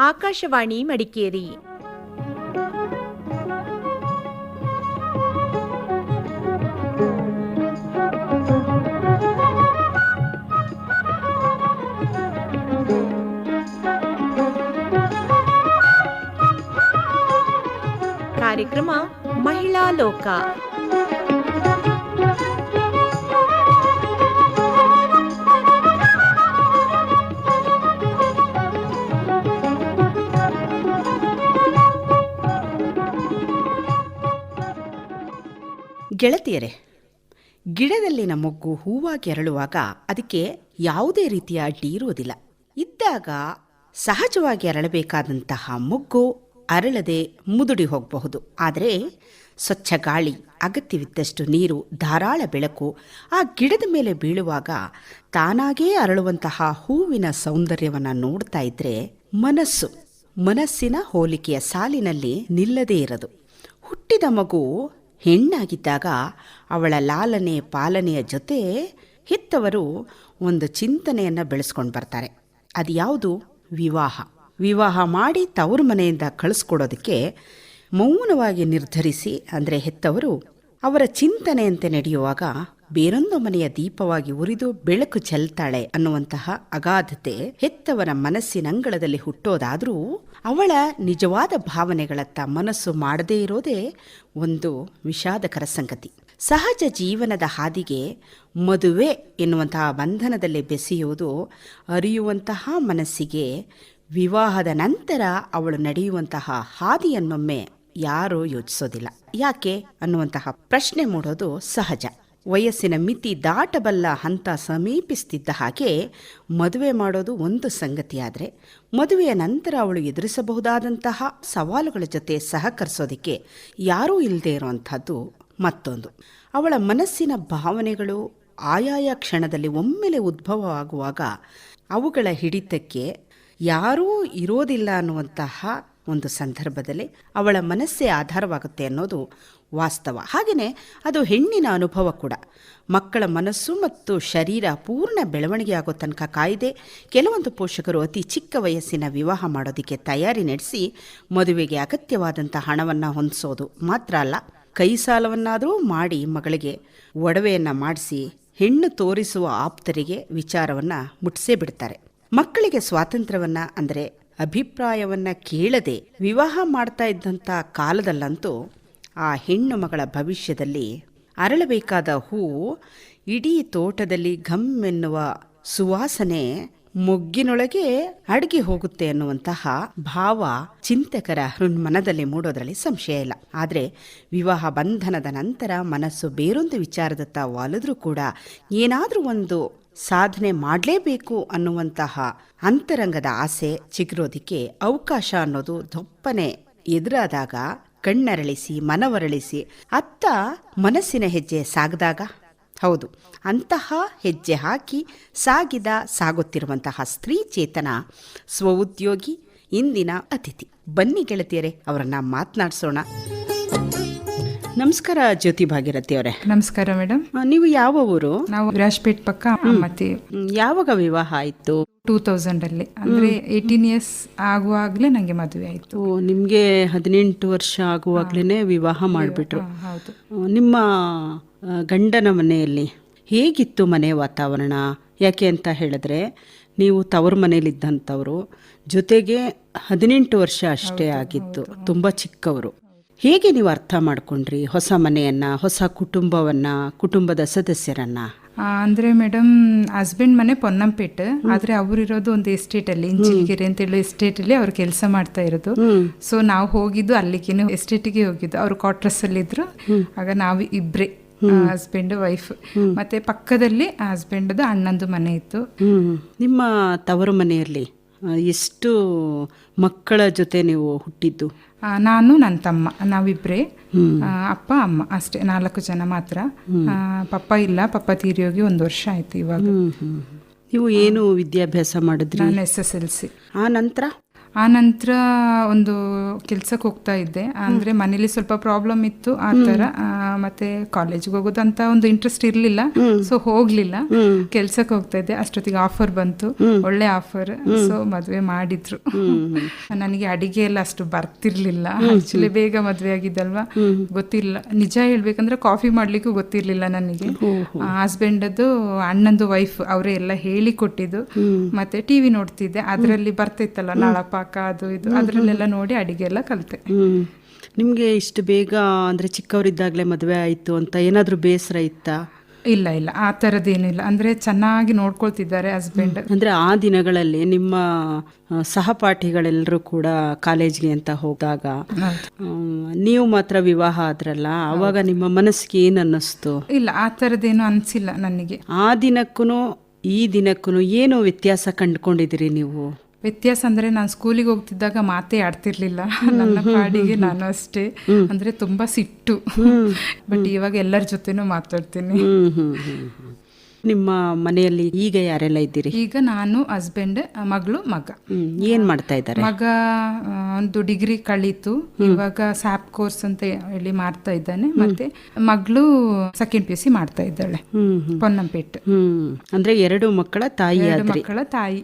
ಆಕಾಶವಾಣಿ ಮಡಿಕೇರಿ. ಕಾರ್ಯಕ್ರಮ ಮಹಿಳಾ ಲೋಕ. ಗೆಳತಿಯರೇ, ಗಿಡದಲ್ಲಿನ ಮೊಗ್ಗು ಹೂವಾಗಿ ಅರಳುವಾಗ ಅದಕ್ಕೆ ಯಾವುದೇ ರೀತಿಯ ಅಡ್ಡಿ ಇರುವುದಿಲ್ಲ. ಇದ್ದಾಗ ಸಹಜವಾಗಿ ಅರಳಬೇಕಾದಂತಹ ಮೊಗ್ಗು ಅರಳದೆ ಮುದುಡಿ ಹೋಗಬಹುದು. ಆದರೆ ಸ್ವಚ್ಛ ಗಾಳಿ, ಅಗತ್ಯವಿದ್ದಷ್ಟು ನೀರು, ಧಾರಾಳ ಬೆಳಕು ಆ ಗಿಡದ ಮೇಲೆ ಬೀಳುವಾಗ ತಾನಾಗೇ ಅರಳುವಂತಹ ಹೂವಿನ ಸೌಂದರ್ಯವನ್ನು ನೋಡ್ತಾ ಇದ್ರೆ ಮನಸ್ಸಿನ ಹೋಲಿಕೆಯ ಸಾಲಿನಲ್ಲಿ ನಿಲ್ಲದೇ ಇರದು. ಹುಟ್ಟಿದ ಮಗು ಹೆಣ್ಣಾಗಿದ್ದಾಗ ಅವಳ ಲಾಲನೆ ಪಾಲನೆಯ ಜೊತೆ ಹೆತ್ತವರು ಒಂದು ಚಿಂತನೆಯನ್ನು ಬೆಳೆಸ್ಕೊಂಡು ಬರ್ತಾರೆ. ಅದು ಯಾವುದು? ವಿವಾಹ ಮಾಡಿ ತವರು ಮನೆಯಿಂದ ಕಳಿಸ್ಕೊಡೋದಕ್ಕೆ ಮೌನವಾಗಿ ನಿರ್ಧರಿಸಿ, ಅಂದರೆ ಹೆತ್ತವರು ಅವರ ಚಿಂತನೆಯಂತೆ ನಡೆಯುವಾಗ ಬೇರೊಂದು ಮನೆಯ ದೀಪವಾಗಿ ಉರಿದು ಬೆಳಕು ಚೆಲ್ತಾಳೆ ಅನ್ನುವಂತಹ ಅಗಾಧತೆ ಹೆತ್ತವರ ಮನಸ್ಸಿನಂಗಳದಲ್ಲಿ ಹುಟ್ಟೋದಾದರೂ ಅವಳ ನಿಜವಾದ ಭಾವನೆಗಳತ್ತ ಮನಸ್ಸು ಮಾಡದೇ ಇರೋದೇ ಒಂದು ವಿಷಾದಕರ ಸಂಗತಿ. ಸಹಜ ಜೀವನದ ಹಾದಿಗೆ ಮದುವೆ ಎನ್ನುವಂತಹ ಬಂಧನದಲ್ಲಿ ಬೆಸೆಯುವುದು ಅರಿಯುವಂತಹ ಮನಸ್ಸಿಗೆ ವಿವಾಹದ ನಂತರ ಅವಳು ನಡೆಯುವಂತಹ ಹಾದಿಯನ್ನೊಮ್ಮೆ ಯಾರೂ ಯೋಚಿಸೋದಿಲ್ಲ. ಯಾಕೆ ಅನ್ನುವಂತಹ ಪ್ರಶ್ನೆ ಮೂಡೋದು ಸಹಜ. ವಯಸ್ಸಿನ ಮಿತಿ ದಾಟಬಲ್ಲ ಹಂತ ಸಮೀಪಿಸ್ತಿದ್ದ ಹಾಗೆ ಮದುವೆ ಮಾಡೋದು ಒಂದು ಸಂಗತಿಯಾದರೆ, ಮದುವೆಯ ನಂತರ ಅವಳು ಎದುರಿಸಬಹುದಾದಂತಹ ಸವಾಲುಗಳ ಜೊತೆ ಸಹಕರಿಸೋದಕ್ಕೆ ಯಾರೂ ಇಲ್ಲದೆ ಇರುವಂಥದ್ದು ಮತ್ತೊಂದು. ಅವಳ ಮನಸ್ಸಿನ ಭಾವನೆಗಳು ಆಯಾಯ ಕ್ಷಣದಲ್ಲಿ ಒಮ್ಮೆಲೆ ಉದ್ಭವವಾಗುವಾಗ ಅವುಗಳ ಹಿಡಿತಕ್ಕೆ ಯಾರೂ ಇರೋದಿಲ್ಲ ಅನ್ನುವಂತಹ ಒಂದು ಸಂದರ್ಭದಲ್ಲಿ ಅವಳ ಮನಸ್ಸೇ ಆಧಾರವಾಗುತ್ತೆ ಅನ್ನೋದು ವಾಸ್ತವ. ಹಾಗೆಯೇ ಅದು ಹೆಣ್ಣಿನ ಅನುಭವ ಕೂಡ. ಮಕ್ಕಳ ಮನಸ್ಸು ಮತ್ತು ಶರೀರ ಪೂರ್ಣ ಬೆಳವಣಿಗೆ ಆಗೋ ತನಕ ಕಾಯ್ದೆ ಕೆಲವೊಂದು ಪೋಷಕರು ಅತಿ ಚಿಕ್ಕ ವಯಸ್ಸಿನ ವಿವಾಹ ಮಾಡೋದಕ್ಕೆ ತಯಾರಿ ನಡೆಸಿ ಮದುವೆಗೆ ಅಗತ್ಯವಾದಂಥ ಹಣವನ್ನು ಹೊಂದಿಸೋದು ಮಾತ್ರ ಅಲ್ಲ, ಕೈ ಸಾಲವನ್ನಾದರೂ ಮಾಡಿ ಮಗಳಿಗೆ ಒಡವೆಯನ್ನು ಮಾಡಿಸಿ ಹೆಣ್ಣು ತೋರಿಸುವ ಆಪ್ತರಿಗೆ ವಿಚಾರವನ್ನು ಮುಟ್ಟಿಸೇ ಬಿಡ್ತಾರೆ. ಮಕ್ಕಳಿಗೆ ಸ್ವಾತಂತ್ರ್ಯವನ್ನು, ಅಂದರೆ ಅಭಿಪ್ರಾಯವನ್ನು ಕೇಳದೆ ವಿವಾಹ ಮಾಡ್ತಾ ಇದ್ದಂಥ ಕಾಲದಲ್ಲಂತೂ ಆ ಹೆಣ್ಣು ಮಗಳ ಭವಿಷ್ಯದಲ್ಲಿ ಅರಳಬೇಕಾದ ಹೂವು ಇಡೀ ತೋಟದಲ್ಲಿ ಘಮ್ ಎನ್ನುವ ಸುವಾಸನೆ ಮೊಗ್ಗಿನೊಳಗೆ ಅಡಗಿ ಹೋಗುತ್ತೆ ಅನ್ನುವಂತಹ ಭಾವ ಚಿಂತಕರ ಮನದಲ್ಲಿ ಮೂಡೋದ್ರಲ್ಲಿ ಸಂಶಯ ಇಲ್ಲ. ಆದರೆ ವಿವಾಹ ಬಂಧನದ ನಂತರ ಮನಸ್ಸು ಬೇರೊಂದು ವಿಚಾರದತ್ತ ವಾಲಿದ್ರೂ ಕೂಡ ಏನಾದರೂ ಒಂದು ಸಾಧನೆ ಮಾಡಲೇಬೇಕು ಅನ್ನುವಂತಹ ಅಂತರಂಗದ ಆಸೆ ಚಿಗುರೋದಿಕ್ಕೆ ಅವಕಾಶ ಅನ್ನೋದು ದೊಪ್ಪನೆ ಎದುರಾದಾಗ, ಕಣ್ಣರಳಿಸಿ ಮನವರಳಿಸಿ ಅತ್ತ ಮನಸ್ಸಿನ ಹೆಜ್ಜೆ ಸಾಗದಾಗ, ಹೌದು, ಅಂತಹ ಹೆಜ್ಜೆ ಹಾಕಿ ಸಾಗುತ್ತಿರುವಂತಹ ಸ್ತ್ರೀ ಚೇತನ ಸ್ವಉದ್ಯೋಗಿ ಇಂದಿನ ಅತಿಥಿ. ಬನ್ನಿ ಗೆಳತಿಯರೇ, ಅವರನ್ನ ಮಾತನಾಡಿಸೋಣ. ನಮಸ್ಕಾರ ಜ್ಯೋತಿ ಭಾಗೀರಥಿ ಅವರೇ. ನಮಸ್ಕಾರ ಮೇಡಮ್. ನೀವು ಯಾವ ಊರು? ನಾವು ರಾಜಪೇಟ್ ಪಕ್ಕ. ಮತ್ತೆ ಯಾವಾಗ ವಿವಾಹ ಆಯ್ತು? 2000 ಅಲ್ಲಿ, ಅಂದ್ರೆ 18 years ಆಗುವಾಗ್ಲೇ ನಂಗೆ ಮದುವೆ ಆಯ್ತು. ನಿಮ್ಗೆ 18 ವರ್ಷ ಆಗುವಾಗ್ಲೇನೆ ವಿವಾಹ ಮಾಡಿಬಿಟ್ರು. ಹೌದು. ನಿಮ್ಮ ಗಂಡನ ಮನೆಯಲ್ಲಿ ಹೇಗಿತ್ತು ಮನೆ ವಾತಾವರಣ? ಯಾಕೆ ಅಂತ ಹೇಳಿದ್ರೆ, ನೀವು ತವರು ಮನೇಲಿದ್ದಂಥವ್ರು, ಜೊತೆಗೆ 18 ವರ್ಷ ಅಷ್ಟೇ ಆಗಿತ್ತು, ತುಂಬ ಚಿಕ್ಕವರು. ಹೇಗೆ ನೀವು ಅರ್ಥ ಮಾಡ್ಕೊಂಡ್ರಿ ಹೊಸ ಮನೆಯನ್ನ, ಹೊಸ ಕುಟುಂಬವನ್ನ, ಕುಟುಂಬದ ಸದಸ್ಯರನ್ನ? ಅಂದ್ರೆ ಮೇಡಮ್, ಹಸ್ಬೆಂಡ್ ಮನೆ ಪೊನ್ನಂಪೇಟ್, ಆದ್ರೆ ಅವರಿರೋದು ಒಂದು ಎಸ್ಟೇಟ್ ಅಲ್ಲಿ, ಇಂಚಿಲ್ಗೆರೆ ಅಂತ ಹೇಳೋ ಎಸ್ಟೇಟ್ ಅಲ್ಲಿ ಅವ್ರು ಕೆಲಸ ಮಾಡ್ತಾ ಇರೋದು. ಸೊ ನಾವು ಹೋಗಿದ್ದು ಅಲ್ಲಿಗೆ ಎಸ್ಟೇಟಿಗೆ ಹೋಗಿದ್ದು. ಅವ್ರು ಕ್ವಾರ್ಟರ್ಸ್ ಅಲ್ಲಿ ಇದ್ರು. ಆಗ ನಾವು ಇಬ್ರೇ, ಹಸ್ಬೆಂಡ್ ವೈಫ್, ಮತ್ತೆ ಪಕ್ಕದಲ್ಲಿ ಹಸ್ಬೆಂಡ್ ಅಣ್ಣಂದು ಮನೆ ಇತ್ತು. ನಿಮ್ಮ ತವರು ಮನೆಯಲ್ಲಿ ಎಷ್ಟು ಮಕ್ಕಳ ಜೊತೆ ನೀವು ಹುಟ್ಟಿದ್ದು? ನಾನು, ನನ್ನ ತಮ್ಮ, ನಾವಿಬ್ರೇ. ಅಪ್ಪ ಅಮ್ಮ ಅಷ್ಟೇ, 4 ಜನ ಮಾತ್ರ. ಪಪ್ಪ ಇಲ್ಲ, ಪಪ್ಪ ತೀರಿ ಹೋಗಿ 1 ವರ್ಷ ಆಯ್ತು ಇವಾಗ. ನೀವು ಏನು ವಿದ್ಯಾಭ್ಯಾಸ ಮಾಡಿದ್ರಿ? ನಾನು SSLC. ಆ ನಂತರ ಒಂದು ಕೆಲ್ಸಕ್ಕೆ ಹೋಗ್ತಾ ಇದ್ದೆ. ಅಂದ್ರೆ ಮನೇಲಿ ಸ್ವಲ್ಪ ಪ್ರಾಬ್ಲಮ್ ಇತ್ತು, ಆ ಥರ ಮತ್ತೆ ಕಾಲೇಜ್ಗೆ ಹೋಗೋದು ಅಂತ ಒಂದು ಇಂಟ್ರೆಸ್ಟ್ ಇರ್ಲಿಲ್ಲ, ಸೊ ಹೋಗ್ಲಿಲ್ಲ. ಕೆಲ್ಸಕ್ಕೆ ಹೋಗ್ತಾ ಇದ್ದೆ, ಅಷ್ಟೊತ್ತಿಗೆ ಆಫರ್ ಬಂತು, ಒಳ್ಳೆ ಆಫರ್. ಸೊ ಮದ್ವೆ ಮಾಡಿದ್ರು. ನನಗೆ ಅಡಿಗೆ ಎಲ್ಲ ಅಷ್ಟು ಬರ್ತಿರ್ಲಿಲ್ಲ, ಆಕ್ಚುಲಿ ಬೇಗ ಮದ್ವೆ ಆಗಿದ್ದಲ್ವಾ, ಗೊತ್ತಿಲ್ಲ. ನಿಜ ಹೇಳ್ಬೇಕಂದ್ರೆ ಕಾಫಿ ಮಾಡ್ಲಿಕ್ಕೂ ಗೊತ್ತಿರ್ಲಿಲ್ಲ ನನಗೆ. ಹಸ್ಬೆಂಡದ್ದು ಅಣ್ಣಂದು ವೈಫ್ ಅವರೇ ಎಲ್ಲ ಹೇಳಿ ಕೊಟ್ಟಿದ್ದು. ಮತ್ತೆ ಟಿವಿ ನೋಡ್ತಿದ್ದೆ, ಅದರಲ್ಲಿ ಬರ್ತಿತ್ತಲ್ಲ ನಳಪಾಕ ಅದು ಇದು, ಅದ್ರಲ್ಲೆಲ್ಲ ನೋಡಿ ಅಡಿಗೆ ಎಲ್ಲ ಕಲಿತೆ. ನಿಮಗೆ ಇಷ್ಟು ಬೇಗ ಅಂದರೆ ಚಿಕ್ಕವರಿದ್ದಾಗಲೇ ಮದುವೆ ಆಯಿತು ಅಂತ ಏನಾದರೂ ಬೇಸರ ಇತ್ತಾ? ಇಲ್ಲ ಇಲ್ಲ, ಆ ಥರದ್ದೇನು ಇಲ್ಲ. ಅಂದರೆ ಚೆನ್ನಾಗಿ ನೋಡ್ಕೊಳ್ತಿದ್ದಾರೆ ಹಸ್ಬೆಂಡ್. ಅಂದರೆ ಆ ದಿನಗಳಲ್ಲಿ ನಿಮ್ಮ ಸಹಪಾಠಿಗಳೆಲ್ಲರೂ ಕೂಡ ಕಾಲೇಜ್ಗೆ ಅಂತ ಹೋದಾಗ ನೀವು ಮಾತ್ರ ವಿವಾಹ ಆದ್ರಲ್ಲ, ಆವಾಗ ನಿಮ್ಮ ಮನಸ್ಸಿಗೆ ಏನು ಅನ್ನಿಸ್ತು? ಇಲ್ಲ, ಆ ಥರದ್ದೇನು ಅನಿಸಿಲ್ಲ ನನಗೆ. ಆ ದಿನಕ್ಕೂ ಈ ದಿನಕ್ಕೂ ಏನು ವ್ಯತ್ಯಾಸ ಕಂಡುಕೊಂಡಿದ್ದೀರಿ ನೀವು? ವ್ಯತ್ಯಾಸ ಅಂದರೆ ನಾನು ಸ್ಕೂಲಿಗೆ ಹೋಗ್ತಿದ್ದಾಗ ಮಾತೇ ಆಡ್ತಿರ್ಲಿಲ್ಲ, ನನ್ನ ಪಾಡಿಗೆ ನಾನು ಅಷ್ಟೇ. ಅಂದರೆ ತುಂಬ ಸಿಟ್ಟು. ಬಟ್ ಇವಾಗ ಎಲ್ಲರ ಜೊತೆನೂ ಮಾತಾಡ್ತೀನಿ. ನಿಮ್ಮ ಮನೆಯಲ್ಲಿ ಈಗ ಯಾರೆಲ್ಲ ಇದ್ದೀರಿ? ಈಗ ನಾನು, ಹಸ್ಬೆಂಡ್, ಮಗಳು, ಮಗ. ಏನ್ ಮಾಡ್ತಾ ಇದ್ದಾರೆ? ಮಗ ಒಂದು ಡಿಗ್ರಿ ಕಳೀತು, ಇವಾಗ ಸ್ಯಾಪ್ ಕೋರ್ಸ್ ಅಂತ ಹೇಳಿ ಮಾಡ್ತಾ ಇದ್ದಾನೆ. ಮತ್ತೆ ಮಗಳು ಸೆಕೆಂಡ್ PUC ಮಾಡ್ತಾ ಇದ್ದಾಳೆ, ಪೊನ್ನಂಪೇಟೆ. ಅಂದ್ರೆ 2 ಮಕ್ಕಳ ತಾಯಿ. 2 ಮಕ್ಕಳ ತಾಯಿ.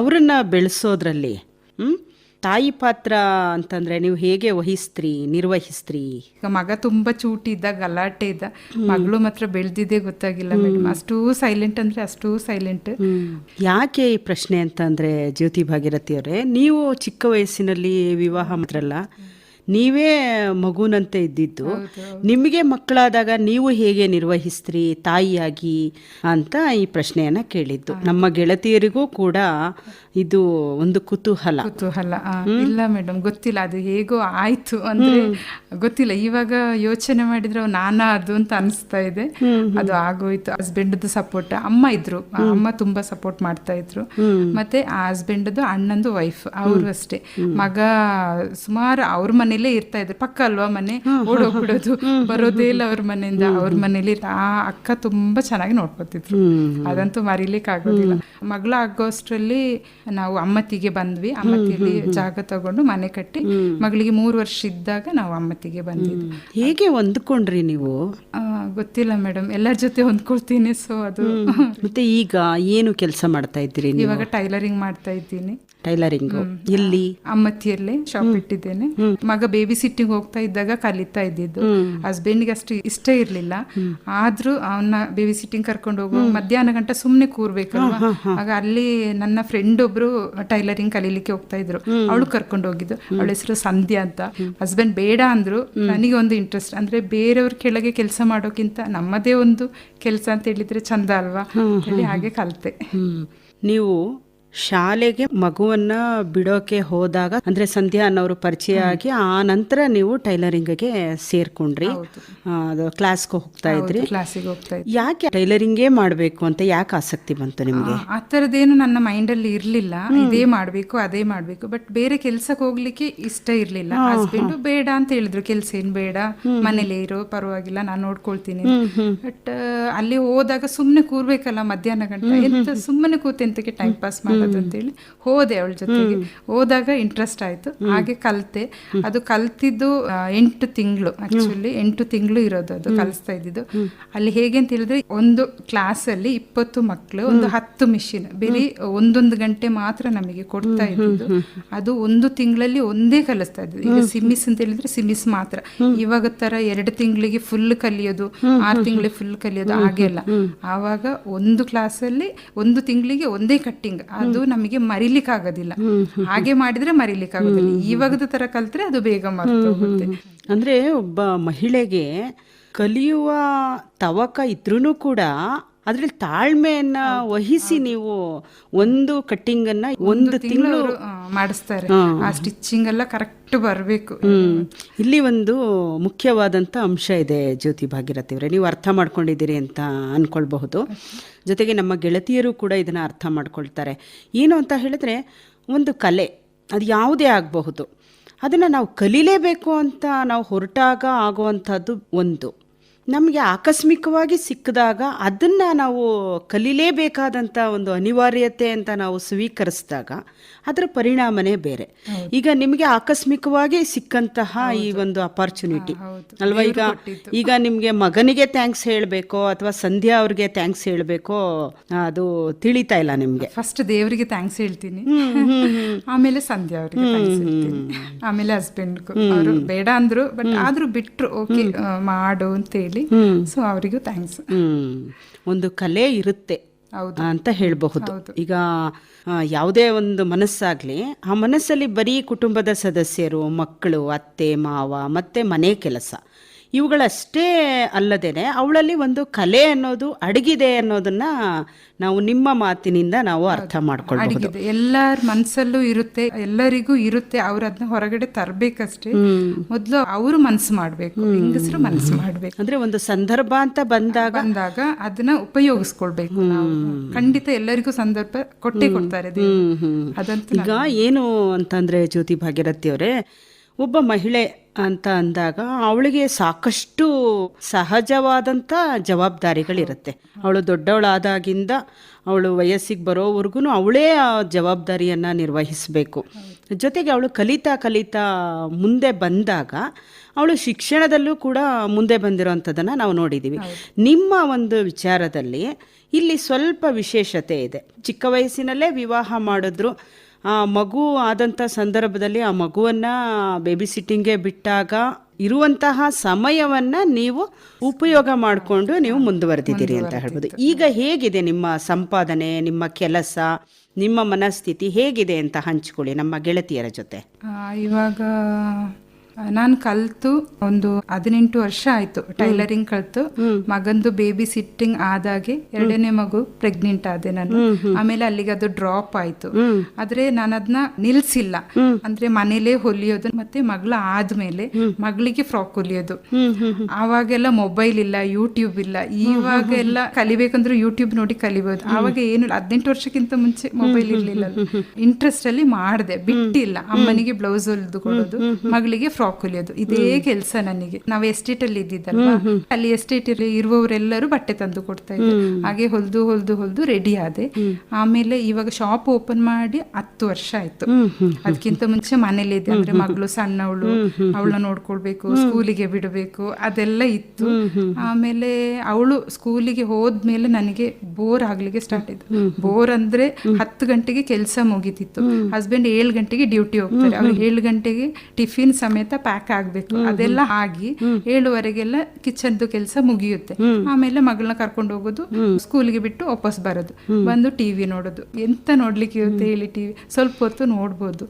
ಅವರನ್ನ ಬೆಳೆಸೋದ್ರಲ್ಲಿ ತಾಯಿ ಪಾತ್ರ ಅಂತಂದ್ರೆ ನೀವು ಹೇಗೆ ನಿರ್ವಹಿಸ್ತ್ರಿ? ಈಗ ಮಗ ತುಂಬಾ ಚೂಟಿ ಇದ್ದ, ಗಲಾಟೆ ಇದ್ದ. ಮಗಳು ಮಾತ್ರ ಬೆಳೆದಿದ್ದೇ ಗೊತ್ತಾಗಿಲ್ಲ ಮೇಡಮ್, ಅಷ್ಟೂ ಸೈಲೆಂಟ್ ಅಂದ್ರೆ ಅಷ್ಟೂ ಸೈಲೆಂಟ್. ಯಾಕೆ ಈ ಪ್ರಶ್ನೆ ಅಂತಂದ್ರೆ ಜ್ಯೋತಿ ಭಾಗೀರಥಿ ಅವರೇ, ನೀವು ಚಿಕ್ಕ ವಯಸ್ಸಿನಲ್ಲಿ ವಿವಾಹ ಮಾತ್ರಲ್ಲ, ನೀವೇ ಮಗುನಂತೆ ಇದ್ದಿದ್ದು. ನಿಮಗೆ ಮಕ್ಕಳಾದಾಗ ನೀವು ಹೇಗೆ ನಿರ್ವಹಿಸ್ತೀರಿ ತಾಯಿಯಾಗಿ ಅಂತ ಈ ಪ್ರಶ್ನೆಯನ್ನ ಕೇಳಿದ್ದು. ನಮ್ಮ ಗೆಳತಿಯರಿಗೂ ಕೂಡ ಇದು ಒಂದು ಕುತೂಹಲ. ಇಲ್ಲ ಮೇಡಮ್, ಗೊತ್ತಿಲ್ಲ, ಅದು ಹೇಗೋ ಆಯ್ತು ಅಂದ್ರೆ ಗೊತ್ತಿಲ್ಲ. ಇವಾಗ ಯೋಚನೆ ಮಾಡಿದ್ರೆ ನಾನಾ ಅದು ಅಂತ ಅನಿಸ್ತಾ ಇದೆ. ಅದು ಆಗೋಯ್ತು. ಹಸ್ಬೆಂಡ್ದು ಸಪೋರ್ಟ್, ಅಮ್ಮ ಇದ್ರು, ಅಮ್ಮ ತುಂಬಾ ಸಪೋರ್ಟ್ ಮಾಡ್ತಾ ಇದ್ರು. ಮತ್ತೆ ಆ ಹಸ್ಬೆಂಡ್ದು ಅಣ್ಣಂದು ವೈಫ್, ಅವರು ಅಷ್ಟೇ. ಮಗ ಸುಮಾರು ಅವ್ರ ಮನೇಲೇ ಇರ್ತಾ ಇದ್ರು, ಪಕ್ಕ ಅಲ್ವಾ ಮನೆ, ಓಡೋಗ್ಬಿಡೋದು, ಬರೋದೇ ಇಲ್ಲ ಅವ್ರ ಮನೆಯಿಂದ. ಅವ್ರ ಮನೇಲಿ ಆ ಅಕ್ಕ ತುಂಬಾ ಚೆನ್ನಾಗಿ ನೋಡ್ಕೊತಿದ್ರು, ಅದಂತೂ ಮರಿಲಿಕ್ಕೆ ಆಗೋದಿಲ್ಲ. ಮಗಳ ಆಗೋಷ್ಟರಲ್ಲಿ ನಾವು ಅಮ್ಮತ್ತಿಗೆ ಬಂದ್ವಿ. ಅಮ್ಮತ್ತಿಯಲ್ಲಿ ಜಾಗ ತಗೊಂಡು ಮನೆ ಕಟ್ಟಿ ಮಗಳಿಗೆ 3 ವರ್ಷ ಇದ್ದಾಗ ನಾವು ಅಮ್ಮತ್ತಿಗೆ ಬಂದಿದ್ವಿ. ಹೇಗೆ ಹೊಂದ್ಕೊಂಡ್ರಿ ನೀವು? ಗೊತ್ತಿಲ್ಲ ಮೇಡಮ್, ಎಲ್ಲರ ಜೊತೆ ಹೊಂದ್ಕೊಳ್ತೀನಿ. ಸೊ ಅದು. ಮತ್ತೆ ಈಗ ಏನು ಕೆಲಸ ಮಾಡ್ತಾ ಇದ್ದೀರಿ? ಇವಾಗ ಟೈಲರಿಂಗ್ ಮಾಡ್ತಾ ಇದ್ದೀನಿ. ಟೈಲರಿಂಗ್ ಎಲ್ಲಿ? ಅಮ್ಮತ್ತಿಯಲ್ಲೇ ಶಾಪ್ ಇಟ್ಟಿದ್ದೇನೆ. ಮಗ ಬೇಬಿ ಸಿಟ್ಟಿಂಗ್ ಹೋಗ್ತಾ ಇದ್ದಾಗ ಕಲಿತಾ ಇದ್ದಿದ್ದು. ಹಸ್ಬೆಂಡ್ಗೆ ಅಷ್ಟು ಇಷ್ಟ ಇರ್ಲಿಲ್ಲ, ಆದ್ರೂ ಅವನ್ನ ಬೇಬಿ ಸಿಟ್ಟಿಂಗ್ ಕರ್ಕೊಂಡು ಹೋಗೋ, ಮಧ್ಯಾಹ್ನ ಗಂಟೆ ಸುಮ್ನೆ ಕೂರ್ಬೇಕಲ್ವಾ. ಆಗ ಅಲ್ಲಿ ನನ್ನ ಫ್ರೆಂಡ್ ಒಬ್ರು ಟೈಲರಿಂಗ್ ಕಲೀಲಿಕ್ಕೆ ಹೋಗ್ತಾ ಇದ್ರು, ಅವಳು ಕರ್ಕೊಂಡು ಹೋಗಿದ್ದು. ಅವಳ ಹೆಸರು ಸಂಧ್ಯಾ ಅಂತ. ಹಸ್ಬೆಂಡ್ ಬೇಡ ಅಂದ್ರು. ನನಗೆ ಒಂದು ಇಂಟ್ರೆಸ್ಟ್, ಅಂದ್ರೆ ಬೇರೆಯವ್ರ ಕೆಳಗೆ ಕೆಲಸ ಮಾಡೋಕ್ಕಿಂತ ನಮ್ಮದೇ ಒಂದು ಕೆಲಸ ಅಂತ ಹೇಳಿದ್ರೆ ಚಂದ ಅಲ್ವಾ ಹೇಳಿ ಹಾಗೆ ಕಲಿತೆ. ನೀವು ಶಾಲೆಗೆ ಮಗುವನ್ನ ಬಿಡೋಕೆ ಹೋದಾಗ ಅಂದ್ರೆ ಸಂಧ್ಯಾ ಅನ್ನೋರು ಪರಿಚಯ ಆಗಿ ಆ ನಂತರ ನೀವು ಟೈಲರಿಂಗ್ಗೆ ಸೇರ್ಕೊಂಡ್ರಿ, ಕ್ಲಾಸ್ಗೆ ಹೋಗ್ತಾ ಇದ್ರಿ. ಕ್ಲಾಸಿಗೆ ಹೋಗ್ತಾ ಇದ್ರಿ. ಯಾಕೆ ಟೈಲರಿಂಗೇ ಮಾಡಬೇಕು ಅಂತ ಯಾಕೆ ಆಸಕ್ತಿ ಬಂತು ನಿಮಗೆ? ಆ ಥರದ್ದೇನು ನನ್ನ ಮೈಂಡಲ್ಲಿ ಇರಲಿಲ್ಲ, ಇದೇ ಮಾಡಬೇಕು ಅದೇ ಮಾಡಬೇಕು. ಬಟ್ ಬೇರೆ ಕೆಲ್ಸಕ್ಕೆ ಹೋಗ್ಲಿಕ್ಕೆ ಇಷ್ಟ ಇರಲಿಲ್ಲ. ಹಸ್ಬೆಂಡು ಬೇಡ ಅಂತ ಹೇಳಿದ್ರು, ಕೆಲ್ಸ ಏನು ಬೇಡ, ಮನೇಲೇ ಇರೋ, ಪರವಾಗಿಲ್ಲ ನಾನು ನೋಡ್ಕೊಳ್ತೀನಿ. ಬಟ್ ಅಲ್ಲಿ ಹೋದಾಗ ಸುಮ್ಮನೆ ಕೂರ್ಬೇಕಲ್ಲ ಮಧ್ಯಾಹ್ನ ಗಂಟೆ, ಎಂತ ಸುಮ್ಮನೆ ಕೂತೆಂತಕ್ಕೆ ಟೈಮ್ ಪಾಸ್ ಮಾಡೋದು ಅಂತೇಳಿ ಹೋದೆ. ಅವಳ ಜೊತೆಗೆ ಹೋದಾಗ ಇಂಟ್ರೆಸ್ಟ್ ಆಯ್ತು, ಹಾಗೆ ಕಲಿತೆ. ಅದು ಕಲ್ತಿದ್ದು 8 ತಿಂಗಳು, ಆಕ್ಚುಲಿ 8 ತಿಂಗಳು ಇರೋದು ಅದು ಕಲಿಸ್ತಾ ಇದ್ದಿದ್ದು. ಅಲ್ಲಿ ಹೇಗೆ ಅಂತ ಹೇಳಿದ್ರೆ, ಒಂದು ಕ್ಲಾಸ್ ಅಲ್ಲಿ 20 ಮಕ್ಕಳು, ಒಂದು 10 ಮಿಷಿನ್, ಬೇರೆ 1 ಗಂಟೆ ಮಾತ್ರ ನಮಗೆ ಕೊಡ್ತಾ ಇದ್ದಿದ್ದು. ಅದು 1 ತಿಂಗಳಲ್ಲಿ ಒಂದೇ ಕಲಿಸ್ತಾ ಇದ್ದು. ಈಗ ಸಿಮಿಸ್ ಅಂತ ಹೇಳಿದ್ರೆ ಸಿಮಿಸ್ ಮಾತ್ರ. ಇವಾಗ ತರ 2 ತಿಂಗಳಿಗೆ ಫುಲ್ ಕಲಿಯೋದು, 6 ತಿಂಗಳಿಗೆ ಫುಲ್ ಕಲಿಯೋದು ಹಾಗೆಲ್ಲ. ಆವಾಗ ಒಂದು ಕ್ಲಾಸಲ್ಲಿ 1 ತಿಂಗಳಿಗೆ ಒಂದೇ ಕಟ್ಟಿಂಗ್, ಅದು ನಮಗೆ ಮರಿಲಿಕ್ಕೆ ಆಗೋದಿಲ್ಲ. ಹಾಗೆ ಮಾಡಿದ್ರೆ ಮರಿಲಿಕ್ಕೆ ಆಗೋದಿಲ್ಲ. ಇವಾಗದ ತರ ಕಲ್ತ್ರೆ ಅದು ಬೇಗ ಮರ್ತೋಗುತ್ತೆ. ಅಂದ್ರೆ ಒಬ್ಬ ಮಹಿಳೆಗೆ ಕಲಿಯುವ ತವಕ ಇದ್ರೂ ಕೂಡ ಅದ್ರಲ್ಲಿ ತಾಳ್ಮೆಯನ್ನ ವಹಿಸಿ ನೀವು ಒಂದು ಕಟ್ಟಿಂಗ್ ಅನ್ನ 1 ತಿಂಗಳು ಮಾಡಿಸ್ತಾರೆ. ಆ ಸ್ಟಿಚಿಂಗ್ ಎಲ್ಲ ಕರೆಕ್ಟ್ ಬರಬೇಕು. ಇಲ್ಲಿ ಒಂದು ಮುಖ್ಯವಾದಂತ ಅಂಶ ಇದೆ ಜ್ಯೋತಿ ಭಾಗೀರಥಿ ಅವರೇ, ನೀವು ಅರ್ಥ ಮಾಡ್ಕೊಂಡಿದ್ದೀರಿ ಅಂತ ಅನ್ಕೊಳ್ಬಹುದು. ಜೊತೆಗೆ ನಮ್ಮ ಗೆಳತಿಯರು ಕೂಡ ಇದನ್ನ ಅರ್ಥ ಮಾಡ್ಕೊಳ್ತಾರೆ. ಏನು ಅಂತ ಹೇಳಿದ್ರೆ, ಒಂದು ಕಲೆ ಅದು ಯಾವುದೇ ಆಗಬಹುದು, ಅದನ್ನ ನಾವು ಕಲೀಲೇಬೇಕು ಅಂತ ನಾವು ಹೊರಟಾಗ ಆಗುವಂಥದ್ದು ಒಂದು. ನಮಗೆ ಆಕಸ್ಮಿಕವಾಗಿ ಸಿಕ್ಕಿದಾಗ ಅದನ್ನು ನಾವು ಕಲಿಲೇಬೇಕಾದಂಥ ಒಂದು ಅನಿವಾರ್ಯತೆ ಅಂತ ನಾವು ಸ್ವೀಕರಿಸಿದಾಗ ಅದರ ಪರಿಣಾಮನೇ ಬೇರೆ. ಈಗ ನಿಮಗೆ ಆಕಸ್ಮಿಕವಾಗಿ ಸಿಕ್ಕಂತಹ ಈ ಒಂದು ಅಪಾರ್ಚುನಿಟಿ ಅಲ್ವಾ, ಈಗ ನಿಮಗೆ ಮಗನಿಗೆ ಥ್ಯಾಂಕ್ಸ್ ಹೇಳಬೇಕೋ ಅಥವಾ ಸಂಧ್ಯಾ ಅವ್ರಿಗೆ ಥ್ಯಾಂಕ್ಸ್ ಹೇಳಬೇಕೋ ಅದು ತಿಳಿತಾ ಇಲ್ಲ ನಿಮಗೆ. ಫಸ್ಟ್ ದೇವರಿಗೆ ಥ್ಯಾಂಕ್ಸ್ ಹೇಳ್ತೀನಿ, ಆಮೇಲೆ ಸಂಧ್ಯಾ ಅವರಿಗೆ ಥ್ಯಾಂಕ್ಸ್ ಹೇಳ್ತೀನಿ, ಆಮೇಲೆ ಹಸ್ಬೆಂಡ್ಗೂ. ಅವರು ಬೇಡ ಅಂದ್ರು ಬಟ್ ಆದ್ರೂ ಬಿಟ್ರು, ಓಕೆ ಮಾಡು ಅಂತ ಹೇಳಿ, ಸೊ ಅವರಿಗೂ ಥ್ಯಾಂಕ್ಸ್. ಒಂದು ಕಲೆ ಇರುತ್ತೆ ಅಂತ ಹೇಳಬಹುದು. ಈಗ ಯಾವುದೇ ಒಂದು ಮನಸ್ಸಾಗ್ಲಿ, ಆ ಮನಸ್ಸಲ್ಲಿ ಬರೀ ಕುಟುಂಬದ ಸದಸ್ಯರು, ಮಕ್ಕಳು, ಅತ್ತೆ ಮಾವ ಮತ್ತೆ ಮನೆ ಕೆಲಸ ಇವುಗಳಷ್ಟೇ ಅಲ್ಲದೇನೆ ಅವಳಲ್ಲಿ ಒಂದು ಕಲೆ ಅನ್ನೋದು ಅಡಗಿದೆ ಅನ್ನೋದನ್ನ ನಾವು ನಿಮ್ಮ ಮಾತಿನಿಂದ ನಾವು ಅರ್ಥ ಮಾಡ್ಕೊಳ್ಬಹುದು. ಎಲ್ಲರ ಮನಸ್ಸಲ್ಲೂ ಇರುತ್ತೆ, ಎಲ್ಲರಿಗೂ ಇರುತ್ತೆ, ಅವ್ರು ಅದನ್ನ ಹೊರಗಡೆ ತರಬೇಕಷ್ಟೇ. ಮೊದಲು ಅವರು ಮನಸ್ಸು ಮಾಡ್ಬೇಕು, ಹೆಂಗಸರು ಮನಸ್ಸು ಮಾಡ್ಬೇಕು. ಅಂದ್ರೆ ಒಂದು ಸಂದರ್ಭ ಅಂತ ಬಂದಾಗ ಅದನ್ನ ಉಪಯೋಗಿಸ್ಕೊಳ್ಬೇಕು ನಾವು. ಖಂಡಿತ ಎಲ್ಲರಿಗೂ ಸಂದರ್ಭ ಕೊಟ್ಟೇ ಕೊಡ್ತಾರೆ ಅದಂತೂ. ಈಗ ಏನು ಅಂತಂದ್ರೆ ಜ್ಯೋತಿ ಭಾಗ್ಯರಥಿ ಅವರೇ, ಒಬ್ಬ ಮಹಿಳೆ ಅಂತ ಅಂದಾಗ ಅವಳಿಗೆ ಸಾಕಷ್ಟು ಸಹಜವಾದಂಥ ಜವಾಬ್ದಾರಿಗಳಿರುತ್ತೆ. ಅವಳು ದೊಡ್ಡವಳಾದಾಗಿಂದ ಅವಳು ವಯಸ್ಸಿಗೆ ಬರೋವರೆಗೂ ಅವಳೇ ಆ ಜವಾಬ್ದಾರಿಯನ್ನು ನಿರ್ವಹಿಸಬೇಕು. ಜೊತೆಗೆ ಅವಳು ಕಲಿತಾ ಮುಂದೆ ಬಂದಾಗ ಅವಳು ಶಿಕ್ಷಣದಲ್ಲೂ ಕೂಡ ಮುಂದೆ ಬಂದಿರೋವಂಥದ್ದನ್ನು ನಾವು ನೋಡಿದ್ದೀವಿ. ನಿಮ್ಮ ಒಂದು ವಿಚಾರದಲ್ಲಿ ಇಲ್ಲಿ ಸ್ವಲ್ಪ ವಿಶೇಷತೆ ಇದೆ. ಚಿಕ್ಕ ವಯಸ್ಸಿನಲ್ಲೇ ವಿವಾಹ ಮಾಡಿದ್ರು. ಆ ಮಗು ಆದಂಥ ಸಂದರ್ಭದಲ್ಲಿ ಆ ಮಗುವನ್ನು ಬೇಬಿ ಸಿಟ್ಟಿಂಗ್ಗೆ ಬಿಟ್ಟಾಗ ಇರುವಂತಹ ಸಮಯವನ್ನು ನೀವು ಉಪಯೋಗ ಮಾಡಿಕೊಂಡು ನೀವು ಮುಂದುವರೆದಿದ್ದೀರಿ ಅಂತ ಹೇಳ್ಬೋದು. ಈಗ ಹೇಗಿದೆ ನಿಮ್ಮ ಸಂಪಾದನೆ, ನಿಮ್ಮ ಕೆಲಸ, ನಿಮ್ಮ ಮನಸ್ಥಿತಿ ಹೇಗಿದೆ ಅಂತ ಹಂಚ್ಕೊಳ್ಳಿ ನಮ್ಮ ಗೆಳತಿಯರ ಜೊತೆ. ಇವಾಗ ನಾನು ಕಲಿತು ಒಂದು 18 ವರ್ಷ ಆಯ್ತು ಟೈಲರಿಂಗ್ ಕಲಿತು. ಮಗಂದು ಬೇಬಿ ಸಿಟ್ಟಿಂಗ್ ಆದಾಗೆ 2ನೇ ಮಗು ಪ್ರೆಗ್ನೆಂಟ್ ಆದೆ ನಾನು. ಆಮೇಲೆ ಅಲ್ಲಿಗೆ ಅದು ಡ್ರಾಪ್ ಆಯ್ತು. ಆದ್ರೆ ನಾನು ಅದನ್ನ ನಿಲ್ಸಿಲ್ಲ. ಅಂದ್ರೆ ಮನೇಲೆ ಹೊಲಿಯೋದು, ಮತ್ತೆ ಮಗಳ ಆದ್ಮೇಲೆ ಮಗಳಿಗೆ ಫ್ರಾಕ್ ಹೊಲಿಯೋದು. ಆವಾಗೆಲ್ಲ ಮೊಬೈಲ್ ಇಲ್ಲ, ಯೂಟ್ಯೂಬ್ ಇಲ್ಲ. ಇವಾಗೆಲ್ಲ ಕಲಿಬೇಕಂದ್ರೆ ಯೂಟ್ಯೂಬ್ ನೋಡಿ ಕಲಿಬಹುದು. ಆವಾಗ ಏನು 18 ವರ್ಷಕ್ಕಿಂತ ಮುಂಚೆ ಮೊಬೈಲ್ ಇರ್ಲಿಲ್ಲ. ಇಂಟ್ರೆಸ್ಟ್ ಅಲ್ಲಿ ಮಾಡಿದೆ, ಬಿಟ್ಟಿಲ್ಲ. ಅಮ್ಮನಿಗೆ ಬ್ಲೌಸ್ ಹೊಲಿದು ಕೊಡೋದು, ಮಗಳಿಗೆ ಫ್ರಾಕ್ ಹೊಲಿಯೋದು, ಇದೇ ಕೆಲಸ ನನಗೆ. ನಾವು ಎಸ್ಟೇಟ್ ಅಲ್ಲಿ ಇದ್ದಿದ್ದಲ್ವಾ, ಅಲ್ಲಿ ಎಸ್ಟೇಟ್ ಅಲ್ಲಿ ಇರುವವರೆಲ್ಲರೂ ಬಟ್ಟೆ ತಂದು ಕೊಡ್ತಾ ಇದ್ರು. ಹಾಗೆ ಹೊಲ್ದು ರೆಡಿ ಆದೆ. ಆಮೇಲೆ ಇವಾಗ ಶಾಪ್ ಓಪನ್ ಮಾಡಿ 10 ವರ್ಷ ಆಯ್ತು. ಅದಕ್ಕಿಂತ ಮುಂಚೆ ಮನೇಲಿ ಇದ್ದೆ. ಅಂದ್ರೆ ಮಗಳು ಸಣ್ಣವಳು, ಅವಳನ್ನ ನೋಡ್ಕೊಳ್ಬೇಕು, ಸ್ಕೂಲಿಗೆ ಬಿಡಬೇಕು, ಅದೆಲ್ಲ ಇತ್ತು. ಆಮೇಲೆ ಅವಳು ಸ್ಕೂಲಿಗೆ ಹೋದ್ಮೇಲೆ ನನಗೆ ಬೋರ್ ಆಗ್ಲಿಕ್ಕೆ ಸ್ಟಾರ್ಟ್ ಆಯ್ತು. ಬೋರ್ ಅಂದ್ರೆ 10 ಗಂಟೆಗೆ ಕೆಲಸ ಮುಗಿತಿತ್ತು. ಹಸ್ಬೆಂಡ್ 7 ಗಂಟೆಗೆ ಡ್ಯೂಟಿ ಹೋಗ್ತಾರೆ. ಅವ್ರು 7 ಗಂಟೆಗೆ ಟಿಫಿನ್ ಸಮೇತ ಪ್ಯಾಕ್ ಆಗ್ಬೇಕು. ಅದೆಲ್ಲ ಆಗಿ 7:15ಗೆಲ್ಲ ಕಿಚನ್ದು ಕೆಲಸ ಮುಗಿಯುತ್ತೆ. ಆಮೇಲೆ ಮಗಳನ್ನ ಕರ್ಕೊಂಡು ಹೋಗೋದು, ಸ್ಕೂಲ್ಗೆ ಬಿಟ್ಟು ವಾಪಸ್ ಬರೋದು, ಬಂದು ಟಿವಿ ನೋಡೋದು. ಎಂತ ನೋಡ್ಲಿಕ್ಕೆ ಇರುತ್ತೆ ಹೇಳಿ, ಟಿವಿ ಸ್ವಲ್ಪ ಹೊತ್ತು ನೋಡ್ಬೋದು.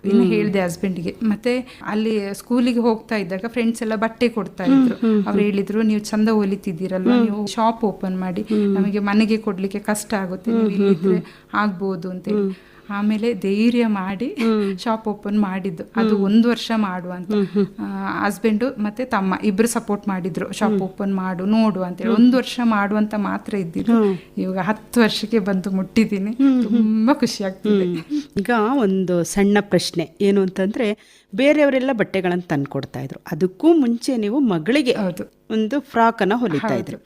ಇನ್ನು ಹೇಳ್ದೆ ಹಸ್ಬೆಂಡ್ಗೆ. ಮತ್ತೆ ಅಲ್ಲಿ ಸ್ಕೂಲಿಗೆ ಹೋಗ್ತಾ ಇದ್ದಾಗ ಫ್ರೆಂಡ್ಸ್ ಎಲ್ಲ ಬಟ್ಟೆ ಕೊಡ್ತಾ ಇದ್ರು. ಅವ್ರು ಹೇಳಿದ್ರು, ನೀವು ಚಂದ ಹೊಲಿತಿದ್ದೀರಲ್ವಾ, ನೀವು ಶಾಪ್ ಓಪನ್ ಮಾಡಿ, ನಮಗೆ ಮನೆಗೆ ಕೊಡ್ಲಿಕ್ಕೆ ಕಷ್ಟ ಆಗುತ್ತೆ, ನೀವು ಇಲ್ಲಿದ್ರೆ ಆಗ್ಬೋದು ಅಂತ ಹೇಳಿ. ಆಮೇಲೆ ಧೈರ್ಯ ಮಾಡಿ ಶಾಪ್ ಓಪನ್ ಮಾಡಿದ್ದು. ಅದು 1 ವರ್ಷ ಮಾಡುವಂತ. ಹಸ್ಬೆಂಡು ಮತ್ತೆ ತಮ್ಮ ಇಬ್ರು ಸಪೋರ್ಟ್ ಮಾಡಿದ್ರು, ಶಾಪ್ ಓಪನ್ ಮಾಡು ನೋಡು ಅಂತೇಳಿ. 1 ವರ್ಷ ಮಾಡುವಂತ ಮಾತ್ರ ಇದ್ದಿದ್ದು. ಇವಾಗ 10 ವರ್ಷಕ್ಕೆ ಬಂದು ಮುಟ್ಟಿದ್ದೀನಿ. ತುಂಬಾ ಖುಷಿ ಆಗ್ತಿದೆ. ಈಗ ಒಂದು ಸಣ್ಣ ಪ್ರಶ್ನೆ ಏನು ಅಂತಂದ್ರೆ, ಬೇರೆಯವರೆಲ್ಲ ಬಟ್ಟೆಗಳನ್ನು ತಂದು ಕೊಡ್ತಾ ಇದ್ರು, ಅದಕ್ಕೂ ಮುಂಚೆ ನೀವು ಮಗಳಿಗೆ ಒಂದು ಫ್ರಾಕ್ ಅನ್ನ ಹೊಲಿತಾ ಇದ್ರು.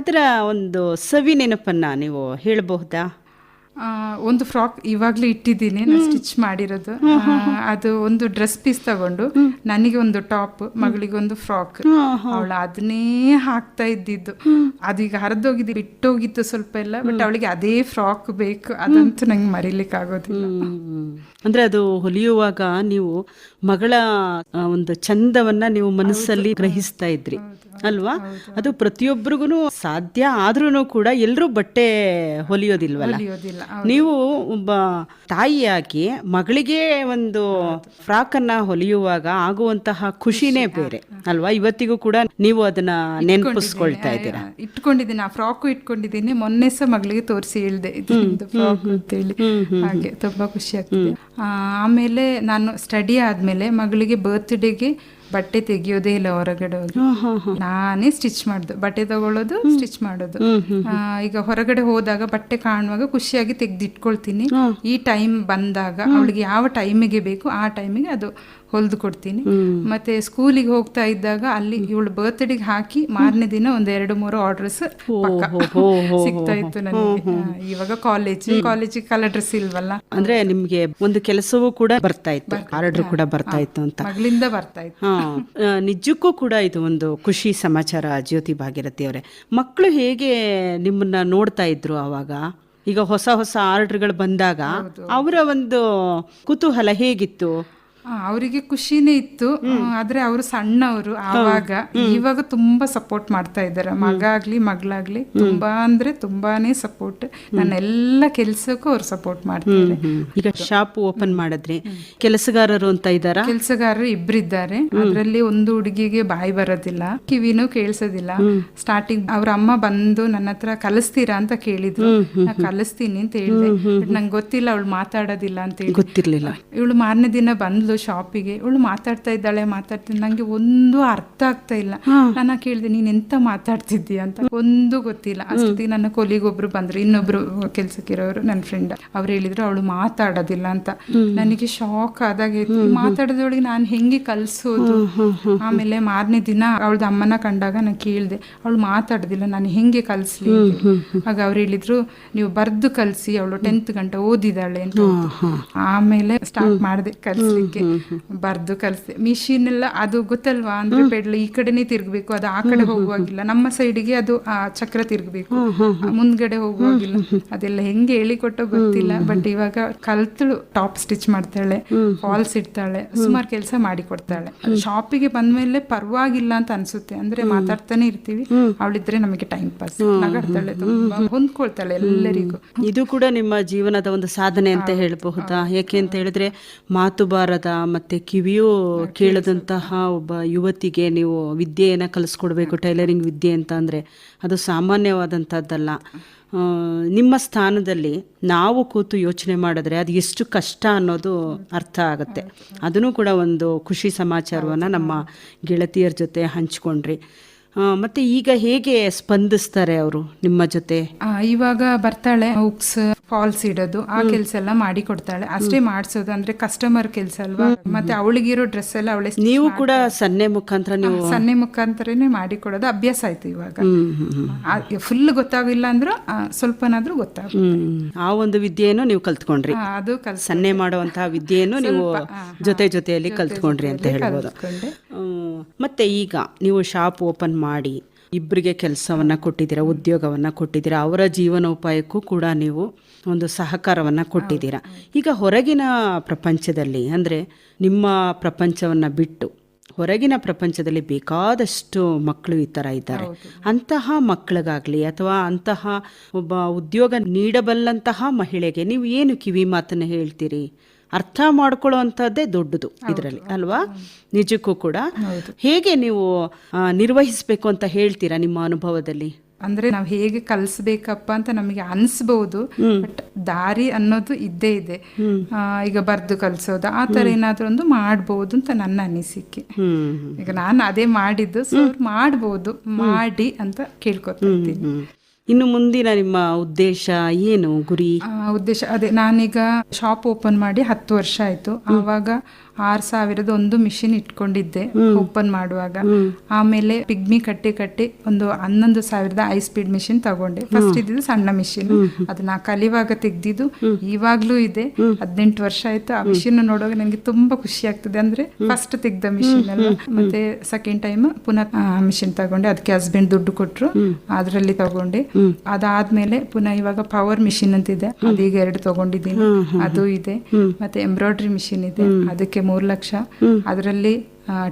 ಅದರ ಒಂದು ಸವಿ ನೆನಪನ್ನ ನೀವು ಹೇಳಬಹುದಾ? ಒಂದು ಫ್ರಾಕ್ ಇವಾಗ್ಲೂ ಇಟ್ಟಿದ್ದೀನಿ, ನಾನು ಸ್ಟಿಚ್ ಮಾಡಿರೋದು. ಅದು ಒಂದು ಡ್ರೆಸ್ ಪೀಸ್ ತಗೊಂಡು ನನಗೆ ಒಂದು ಟಾಪ್, ಮಗಳಿಗೆ ಒಂದು ಫ್ರಾಕ್, ಅವಳು ಅದನ್ನೇ ಹಾಕ್ತಾ ಇದ್ದಿದ್ದು. ಅದೀಗ ಹರಿದೋಗಿದ್ದು, ಬಿಟ್ಟೋಗಿತ್ತು ಸ್ವಲ್ಪ ಎಲ್ಲ, ಬಟ್ ಅವಳಿಗೆ ಅದೇ ಫ್ರಾಕ್ ಬೇಕು. ಅದಂತೂ ನಂಗೆ ಮರಿಲಿಕ್ಕೆ ಆಗೋದಿಲ್ಲ. ಅಂದ್ರೆ ಅದು ಹೊಲಿಯುವಾಗ ನೀವು ಮಗಳ ಒಂದು ಚಂದವನ್ನ ನೀವು ಮನಸ್ಸಲ್ಲಿ ಗ್ರಹಿಸ್ತಾ ಇದ್ರಿ ಅಲ್ವಾ? ಅದು ಪ್ರತಿಯೊಬ್ಬರಿಗೂ ಸಾಧ್ಯ ಆದ್ರೂ ಕೂಡ ಎಲ್ಲರೂ ಬಟ್ಟೆ ಹೊಲಿಯೋದಿಲ್ವಲ್ಲ. ನೀವು ಒಬ್ಬ ತಾಯಿಯಾಗಿ ಮಗಳಿಗೆ ಒಂದು ಫ್ರಾಕ್ ಅನ್ನ ಹೊಲಿಯುವಾಗ ಆಗುವಂತಹ ಖುಷಿನೇ ಬೇರೆ ಅಲ್ವಾ? ಇವತ್ತಿಗೂ ಕೂಡ ನೀವು ಅದನ್ನ ನೆನಪಿಸ್ಕೊಳ್ತಾ ಇದ್ದೀರಾ? ಇಟ್ಕೊಂಡಿದ್ದೀನಿ, ಆ ಫ್ರಾಕು ಇಟ್ಕೊಂಡಿದ್ದೀನಿ. ಮೊನ್ನೆ ಸಹ ಮಗಳಿಗೆ ತೋರಿಸಿ ಹೇಳ್ದೆ ಇದು ಫ್ರಾಕ್ ಅಂತೇಳಿ. ಹಾಗೆ ತುಂಬಾ ಖುಷಿ ಆಗ್ತದೆ. ಆಮೇಲೆ ನಾನು ಸ್ಟಡಿ ಆದ್ಮೇಲೆ ಮಗಳಿಗೆ ಬರ್ತ್ಡೇಗೆ ಬಟ್ಟೆ ತೆಗಿಯೋದೇ ಇಲ್ಲ ಹೊರಗಡೆ ಹೋಗಿ, ನಾನೇ ಸ್ಟಿಚ್ ಮಾಡುದು. ಬಟ್ಟೆ ತಗೊಳ್ಳೋದು, ಸ್ಟಿಚ್ ಮಾಡೋದು. ಈಗ ಹೊರಗಡೆ ಹೋದಾಗ ಬಟ್ಟೆ ಕಾಣುವಾಗ ಖುಷಿಯಾಗಿ ತೆಗ್ದಿಟ್ಕೊಳ್ತೀನಿ. ಈ ಟೈಮ್ ಬಂದಾಗ ಅವಳಿಗೆ ಯಾವ ಟೈಮಿಗೆ ಬೇಕು ಆ ಟೈಮಿಗೆ ಅದು ಹೊಲ್ದು ಕೊಡ್ತೀನಿ. ಮತ್ತೆ ಸ್ಕೂಲಿಗೆ ಹೋಗ್ತಾ ಇದ್ದಾಗ ಅಲ್ಲಿ ಇವಳು ಬರ್ತ್ಡೇಗೆ ಹಾಕಿ ಮಾರನೇ ದಿನ ಒಂದ್ 2-3 ಆರ್ಡರ್ಸ್ ಸಿಗ್ತಾ ಇತ್ತು ನನಗೆ. ಇವಾಗ ಕಾಲೇಜಿಗೆ ಕಲರ್ ಡ್ರೆಸ್ ಇಲ್ವಲ್ಲ, ಅಂದ್ರೆ ನಿಮ್ಗೆ ಒಂದು ಕೆಲಸವೂ ಕೂಡ ಬರ್ತಾ ಇತ್ತು, ಆರ್ಡರ್ ಕೂಡ ಬರ್ತಾ ಇತ್ತು ಅಂತ. ಮಗಳಿಂದ ಬರ್ತಾ ಇತ್ತು. ನಿಜಕ್ಕೂ ಕೂಡ ಇದು ಒಂದು ಖುಷಿ ಸಮಾಚಾರ ಜ್ಯೋತಿ ಭಾಗೀರಥಿ ಅವರೇ. ಮಕ್ಕಳು ಹೇಗೆ ನಿಮ್ಮನ್ನ ನೋಡ್ತಾ ಇದ್ರು ಆವಾಗ? ಈಗ ಹೊಸ ಹೊಸ ಆರ್ಡರ್ಗಳು ಬಂದಾಗ ಅವರ ಒಂದು ಕುತೂಹಲ ಹೇಗಿತ್ತು? ಅವರಿಗೆ ಖುಷಿನೇ ಇತ್ತು. ಆದ್ರೆ ಅವರು ಸಣ್ಣವರು ಆವಾಗ. ಇವಾಗ ತುಂಬಾ ಸಪೋರ್ಟ್ ಮಾಡ್ತಾ ಇದ್ದಾರೆ, ಮಗ ಆಗ್ಲಿ ಮಗಳಾಗ್ಲಿ ತುಂಬಾ ಅಂದ್ರೆ ತುಂಬಾನೇ ಸಪೋರ್ಟ್. ನನ್ನ ಎಲ್ಲ ಕೆಲ್ಸಕ್ಕೂ ಅವ್ರು ಸಪೋರ್ಟ್ ಮಾಡ್ತಾರೆ. ಈಗ ಶಾಪ್ ಓಪನ್ ಮಾಡಿದ್ರಿ, ಕೆಲಸಗಾರರು ಅಂತ ಇದ್ದಾರಾ? ಕೆಲಸಗಾರರು ಇಬ್ಬರಿದ್ದಾರೆ. ಅದ್ರಲ್ಲಿ ಒಂದು ಹುಡುಗಿಗೆ ಬಾಯಿ ಬರೋದಿಲ್ಲ, ಕಿವಿನೂ ಕೇಳಿಸೋದಿಲ್ಲ. ಸ್ಟಾರ್ಟಿಂಗ್ ಅವ್ರ ಅಮ್ಮ ಬಂದು ನನ್ನ ಹತ್ರ ಕಲಿಸ್ತೀರಾ ಅಂತ ಕೇಳಿದ್ರು. ನಾ ಕಲಿಸ್ತೀನಿ ಅಂತ ಹೇಳಿದೆ. ಬಟ್ ನಂಗೆ ಗೊತ್ತಿಲ್ಲ, ಅವಳು ಮಾತಾಡೋದಿಲ್ಲ ಅಂತ ಹೇಳಿ ಗೊತ್ತಿರ್ಲಿಲ್ಲ. ಇವಳು ಮಾರನೇ ದಿನ ಬಂದ್ಲು ಶಾಪಿಗೆ. ಇವಳು ಮಾತಾಡ್ತಾ ಇದ್ದಾಳೆ, ನಂಗೆ ಒಂದು ಅರ್ಥ ಆಗ್ತಾ ಇಲ್ಲ. ನಾನು ಕೇಳಿದೆ, ನೀನ್ ಎಂತ ಮಾತಾಡ್ತಿದ್ದೀಯ ಅಂತ. ಒಂದು ಗೊತ್ತಿಲ್ಲ. ಅಷ್ಟೊತ್ತಿಗೆ ನನ್ನ ಕೊಲಿಗೊಬ್ರು ಬಂದ್ರು, ಇನ್ನೊಬ್ರು ಕೆಲ್ಸಕ್ಕಿರೋರು ನನ್ನ ಫ್ರೆಂಡ್. ಅವ್ರು ಹೇಳಿದ್ರು ಅವಳು ಮಾತಾಡೋದಿಲ್ಲ ಅಂತ. ನನಗೆ ಶಾಕ್ ಆದಾಗ ಮಾತಾಡೋದೊಳಗೆ ನಾನು ಹೆಂಗೆ ಕಲ್ಸೋದು. ಆಮೇಲೆ ಮಾರನೇ ದಿನ ಅವಳದ ಅಮ್ಮನ ಕಂಡಾಗ ನಾನು ಕೇಳಿದೆ, ಅವಳು ಮಾತಾಡೋದಿಲ್ಲ, ನಾನು ಹೆಂಗೆ ಕಲ್ಸ್ಲಿ. ಆಗ ಅವ್ರು ಹೇಳಿದ್ರು, ನೀವು ಬರ್ದು ಕಲ್ಸಿ, ಅವಳು 10th ಗಂಟೆ ಓದಿದಾಳೆ ಅಂತ. ಆಮೇಲೆ ಸ್ಟಾರ್ಟ್ ಮಾಡಿದೆ ಕಲ್ಸ್ಲಿಕ್ಕೆ. ಬರ್ದು ಕಲ್ಸಿದೆ. ಮಿಷಿನ್ ಎಲ್ಲ ಅದು ಗೊತ್ತಲ್ವಾ, ಅಂದ್ರೆ ಪೆಡ್ಲ್ ಈ ಕಡೆನೇ ತಿರ್ಗಬೇಕು, ಅದು ಆ ಕಡೆ ಹೋಗುವಾಗಿಲ್ಲ. ನಮ್ಮ ಸೈಡಿಗೆ ಅದು ಚಕ್ರ ತಿರ್ಗಬೇಕು, ಮುಂದ್ಗಡೆ ಹೋಗುವಾಗಿಲ್ಲ. ಅದೆಲ್ಲ ಹೆಂಗೆ ಹೇಳಿಕೊಟ್ಟೋ ಗೊತ್ತಿಲ್ಲ. ಬಟ್ ಇವಾಗ ಕಲ್ತಳು ಟಾಪ್ ಸ್ಟಿಚ್ ಮಾಡ್ತಾಳೆ, ಫಾಲ್ಸ್ ಇಡ್ತಾಳೆ, ಸುಮಾರು ಕೆಲಸ ಮಾಡಿ ಕೊಡ್ತಾಳೆ. ಶಾಪಿಗೆ ಬಂದ್ಮೇಲೆ ಪರವಾಗಿಲ್ಲ ಅಂತ ಅನ್ಸುತ್ತೆ. ಅಂದ್ರೆ ಮಾತಾಡ್ತಾನೆ ಇರ್ತೀವಿ, ಅವಳಿದ್ರೆ ನಮಗೆ ಟೈಮ್ ಪಾಸ್. ನಗಾಡ್ತಾಳೆ, ತುಂಬಾ ಹೊಂದ್ಕೊಳ್ತಾಳೆ ಎಲ್ಲರಿಗೂ. ಇದು ಕೂಡ ನಿಮ್ಮ ಜೀವನದ ಒಂದು ಸಾಧನೆ ಅಂತ ಹೇಳಬಹುದಾ? ಯಾಕೆ ಅಂತ ಹೇಳಿದ್ರೆ, ಮಾತು ಬಾರದ ಮತ್ತೆ ಕಿವಿಯೂ ಕೇಳದಂತಹ ಒಬ್ಬ ಯುವತಿಗೆ ನೀವು ವಿದ್ಯೆಯನ್ನು ಕಲಿಸ್ಕೊಡ್ಬೇಕು, ಟೈಲರಿಂಗ್ ವಿದ್ಯೆ ಅಂತ ಅಂದರೆ ಅದು ಸಾಮಾನ್ಯವಾದಂಥದ್ದಲ್ಲ. ನಿಮ್ಮ ಸ್ಥಾನದಲ್ಲಿ ನಾವು ಕೂತು ಯೋಚನೆ ಮಾಡಿದ್ರೆ ಅದು ಎಷ್ಟು ಕಷ್ಟ ಅನ್ನೋದು ಅರ್ಥ ಆಗುತ್ತೆ. ಅದನ್ನು ಕೂಡ ಒಂದು ಖುಷಿ ಸಮಾಚಾರವನ್ನು ನಮ್ಮ ಗೆಳತಿಯರ ಜೊತೆ ಹಂಚ್ಕೊಂಡ್ರಿ. ಮತ್ತೆ ಈಗ ಹೇಗೆ ಸ್ಪಂದಿಸ್ತಾರೆ ಅವರು ನಿಮ್ಮ ಜೊತೆ? ಇವಾಗ ಬರ್ತಾಳೆ, ಹುಕ್ಸ್ ಫಾಲ್ಸ್ ಇಡೋದು ಆ ಕೆಲಸ ಎಲ್ಲ ಮಾಡಿ ಕೊಡ್ತಾಳೆ. ಅಷ್ಟೇ ಮಾಡ್ಸೋದು, ಅಂದ್ರೆ ಕಸ್ಟಮರ್ ಕೆಲಸ ಅಲ್ವಾ. ಮತ್ತೆ ಅವಳಿಗಿರೋ ಡ್ರೆಸ್ ಎಲ್ಲ ಅವಳೆ. ನೀವು ಕೂಡ ಸನ್ನೆ ಮುಖಾಂತರನೇ ಮಾಡಿ ಕೊಡೋದು ಅಭ್ಯಾಸ ಆಯ್ತು ಇವಾಗ. ಫುಲ್ ಗೊತ್ತಾಗಿಲ್ಲ ಅಂದ್ರೂ ಸ್ವಲ್ಪನಾದ್ರೂ ಗೊತ್ತಾಗುತ್ತೆ. ಆ ಒಂದು ವಿದ್ಯೆಯನ್ನು ನೀವು ಕಲ್ತ್ಕೊಂಡ್ರಿ, ಅದು ಸನ್ನೆ ಮಾಡುವಂತಹ ವಿದ್ಯೆಯನ್ನು ನೀವು ಜೊತೆಯಲ್ಲಿ ಕಲ್ತ್ಕೊಂಡ್ರಿ ಅಂತ ಹೇಳ್ಬೋದು. ಮತ್ತೆ ಈಗ ನೀವು ಶಾಪ್ ಓಪನ್ ಮಾಡಿ ಇಬ್ಬರಿಗೆ ಕೆಲಸವನ್ನು ಕೊಟ್ಟಿದ್ದೀರಾ, ಉದ್ಯೋಗವನ್ನು ಕೊಟ್ಟಿದ್ದೀರಾ, ಅವರ ಜೀವನೋಪಾಯಕ್ಕೂ ಕೂಡ ನೀವು ಒಂದು ಸಹಕಾರವನ್ನು ಕೊಟ್ಟಿದ್ದೀರಾ. ಈಗ ಹೊರಗಿನ ಪ್ರಪಂಚದಲ್ಲಿ, ಅಂದರೆ ನಿಮ್ಮ ಪ್ರಪಂಚವನ್ನು ಬಿಟ್ಟು ಹೊರಗಿನ ಪ್ರಪಂಚದಲ್ಲಿ ಬೇಕಾದಷ್ಟು ಮಕ್ಕಳು ಈ ಥರ ಇದ್ದಾರೆ. ಅಂತಹ ಮಕ್ಕಳಿಗಾಗಲಿ ಅಥವಾ ಅಂತಹ ಒಬ್ಬ ಉದ್ಯೋಗ ನೀಡಬಲ್ಲಂತಹ ಮಹಿಳೆಗೆ ನೀವು ಏನು ಕಿವಿ ಮಾತನ್ನು ಹೇಳ್ತೀರಿ? ಅರ್ಥ ಮಾಡ್ಕೊಳ್ಳೋ ಅಂಥದ್ದೇ ದೊಡ್ಡದು ಇದರಲ್ಲಿ ಅಲ್ವಾ? ನಿಜಕ್ಕೂ ಕೂಡ ಹೇಗೆ ನೀವು ನಿರ್ವಹಿಸಬೇಕು ಅಂತ ಹೇಳ್ತೀರಾ ನಿಮ್ಮ ಅನುಭವದಲ್ಲಿ? ಅಂದ್ರೆ ನಾವು ಹೇಗೆ ಕಲಿಸ್ಬೇಕಪ್ಪ ಅಂತ ನಮಗೆ ಅನ್ಸ್ಬಹುದು, ಬಟ್ ದಾರಿ ಅನ್ನೋದು ಇದ್ದೇ ಇದೆ. ಈಗ ಬರ್ದು ಕಲ್ಸೋದು ಆ ತರ ಏನಾದ್ರೂ ಒಂದು ಮಾಡ್ಬೋದು ಅಂತ ನನ್ನ ಅನಿಸಿಕೆ. ಈಗ ನಾನು ಅದೇ ಮಾಡಿದ್ದು, ಸೊ ಮಾಡ್ಬೋದು, ಮಾಡಿ ಅಂತ ಕೇಳ್ಕೊತಾ ಇದ್ದೀನಿ. ಇನ್ನು ಮುಂದಿನ ನಿಮ್ಮ ಉದ್ದೇಶ ಏನು, ಗುರಿ? ಉದ್ದೇಶ ಅದೇ, ನಾನೀಗ ಶಾಪ್ ಓಪನ್ ಮಾಡಿ 10 ವರ್ಷ ಆಯ್ತು. ಆವಾಗ 6,000 ಮಿಷಿನ್ ಇಟ್ಕೊಂಡಿದ್ದೆ ಓಪನ್ ಮಾಡುವಾಗ. ಆಮೇಲೆ ಪಿಗ್ಮಿ ಕಟ್ಟಿ ಒಂದು 11,000 ಹೈ ಸ್ಪೀಡ್ ಮಿಷಿನ್ ತಗೊಂಡೆ. ಫಸ್ಟ್ ಇದ್ದಿದ್ದು ಸಣ್ಣ ಮಿಷಿನ್, ಅದನ್ನ ಕಲಿಯುವಾಗ ತೆಗ್ದಿದ್ದು ಇವಾಗ್ಲೂ ಇದೆ. 18 ವರ್ಷ ಆಯ್ತು. ಆ ಮಿಷಿನ್ ನೋಡುವಾಗ ನನಗೆ ತುಂಬಾ ಖುಷಿ ಆಗ್ತದೆ. ಅಂದ್ರೆ ಫಸ್ಟ್ ತೆಗ್ದ ಮಿಷಿನ್ ಅಲ್ಲ. ಮತ್ತೆ ಸೆಕೆಂಡ್ ಟೈಮ್ ಪುನಃ ಮಿಷಿನ್ ತಗೊಂಡೆ. ಅದಕ್ಕೆ ಹಸ್ಬೆಂಡ್ ದುಡ್ಡು ಕೊಟ್ರು, ಅದರಲ್ಲಿ ತಗೊಂಡೆ. ಅದಾದ್ಮೇಲೆ ಪುನಃ ಇವಾಗ ಪವರ್ ಮಿಷಿನ್ ಅಂತಿದೆ, ಅದೀಗ 2 ತಗೊಂಡಿದ್ದೀನಿ, ಅದು ಇದೆ. ಮತ್ತೆ ಎಂಬ್ರಾಯ್ಡ್ರಿ ಮಿಷಿನ್ ಇದೆ, ಅದಕ್ಕೆ 3 ಲಕ್ಷ. ಅದರಲ್ಲಿ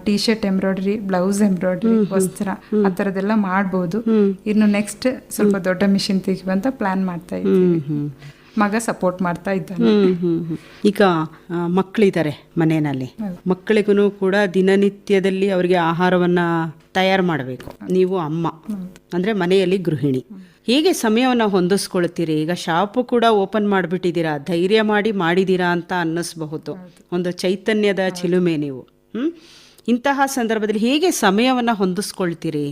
T shirt embroidery, blouse embroidery, ವಸ್ತ್ರ ಆ ಥರದ್ದೆಲ್ಲ ಮಾಡ್ಬೋದು. ಇನ್ನು ನೆಕ್ಸ್ಟ್ ಸ್ವಲ್ಪ ದೊಡ್ಡ ಮಿಷಿನ್ ತೆಗಿಯುವಂತ ಪ್ಲಾನ್ ಮಾಡ್ತಾ ಇದ್ದೀವಿ. ಮಗ ಸಪೋರ್ಟ್ ಮಾಡ್ತಾ ಇದ್ದಾನೆ. ಈಗ ಮಕ್ಕಳಿದ್ದಾರೆ ಮನೆಯಲ್ಲಿ, ಮಕ್ಕಳಿಗೂ ಕೂಡ ದಿನನಿತ್ಯದಲ್ಲಿ ಅವರಿಗೆ ಆಹಾರವನ್ನ ತಯಾರು ಮಾಡಬೇಕು. ನೀವು ಅಮ್ಮ ಅಂದ್ರೆ ಮನೆಯಲ್ಲಿ ಗೃಹಿಣಿ, ಹೇಗೆ ಸಮಯವನ್ನು ಹೊಂದಿಸ್ಕೊಳ್ತೀರಿ? ಈಗ ಶಾಪು ಕೂಡ ಓಪನ್ ಮಾಡಿಬಿಟ್ಟಿದ್ದೀರಾ, ಧೈರ್ಯ ಮಾಡಿದ್ದೀರಾ ಅಂತ ಅನ್ನಿಸ್ಬಹುದು. ಒಂದು ಚೈತನ್ಯದ ಚಿಲುಮೆ ನೀವು. ಇಂತಹ ಸಂದರ್ಭದಲ್ಲಿ ಹೇಗೆ ಸಮಯವನ್ನು ಹೊಂದಿಸ್ಕೊಳ್ತೀರಿ?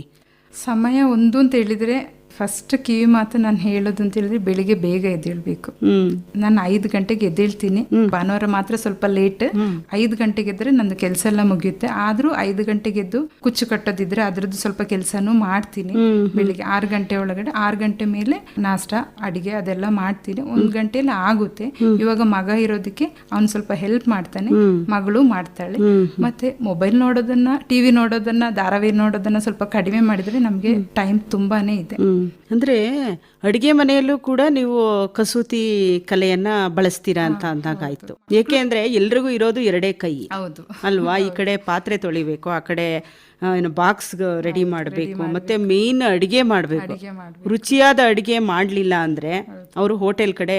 ಸಮಯ ಒಂದು ಅಂತ ಹೇಳಿದ್ರೆ ಫಸ್ಟ್ ಕಿವಿ ಮಾತು ನಾನು ಹೇಳೋದು ಅಂತ ಹೇಳಿದ್ರೆ ಬೆಳಿಗ್ಗೆ ಬೇಗ ಎದ್ದೇಳ್ಬೇಕು. ನಾನು 5 ಗಂಟೆಗೆ ಎದ್ದೇಳ್ತೀನಿ. ಭಾನುವಾರ ಮಾತ್ರ ಸ್ವಲ್ಪ ಲೇಟ್. 5 ಗಂಟೆಗೆ ಎದ್ರೆ ನಂದು ಕೆಲಸ ಎಲ್ಲ ಮುಗಿಯುತ್ತೆ. ಆದ್ರೂ 5 ಗಂಟೆಗೆ ಎದ್ದು ಕುಚ್ಚು ಕಟ್ಟೋದಿದ್ರೆ ಅದ್ರದ್ದು ಸ್ವಲ್ಪ ಕೆಲಸನೂ ಮಾಡ್ತೀನಿ. ಬೆಳಿಗ್ಗೆ 6 ಗಂಟೆ ಒಳಗಡೆ 6 ಗಂಟೆ ಮೇಲೆ ನಾಷ್ಟ ಅಡಿಗೆ ಅದೆಲ್ಲ ಮಾಡ್ತೀನಿ. 1 ಗಂಟೆಲಿ ಆಗುತ್ತೆ. ಇವಾಗ ಮಗ ಇರೋದಕ್ಕೆ ಅವ್ನು ಸ್ವಲ್ಪ ಹೆಲ್ಪ್ ಮಾಡ್ತಾನೆ, ಮಗಳು ಮಾಡ್ತಾಳೆ. ಮತ್ತೆ ಮೊಬೈಲ್ ನೋಡೋದನ್ನ, ಟಿವಿ ನೋಡೋದನ್ನ, ಧಾರಾವಾಹಿ ನೋಡೋದನ್ನ ಸ್ವಲ್ಪ ಕಡಿಮೆ ಮಾಡಿದ್ರೆ ನಮ್ಗೆ ಟೈಮ್ ತುಂಬಾನೇ ಇದೆ. ಅಂದ್ರೆ ಅಡಿಗೆ ಮನೆಯಲ್ಲೂ ಕೂಡ ನೀವು ಕಸೂತಿ ಕಲೆಯನ್ನ ಬಳಸ್ತೀರಾ ಅಂತ ಅಂದಾಗಾಯ್ತು. ಏಕೆ ಅಂದ್ರೆ ಎಲ್ರಿಗೂ ಇರೋದು 2 ಕೈ. ಹೌದು ಅಲ್ವಾ? ಈ ಕಡೆ ಪಾತ್ರೆ ತೊಳಿಬೇಕು, ಆ ಕಡೆ ಏನು ಬಾಕ್ಸ್ ರೆಡಿ ಮಾಡಬೇಕು, ಮತ್ತೆ ಮೇನ್ ಅಡಿಗೆ ಮಾಡಬೇಕು. ರುಚಿಯಾದ ಅಡಿಗೆ ಮಾಡ್ಲಿಲ್ಲ ಅಂದ್ರೆ ಅವರು ಹೋಟೆಲ್ ಕಡೆ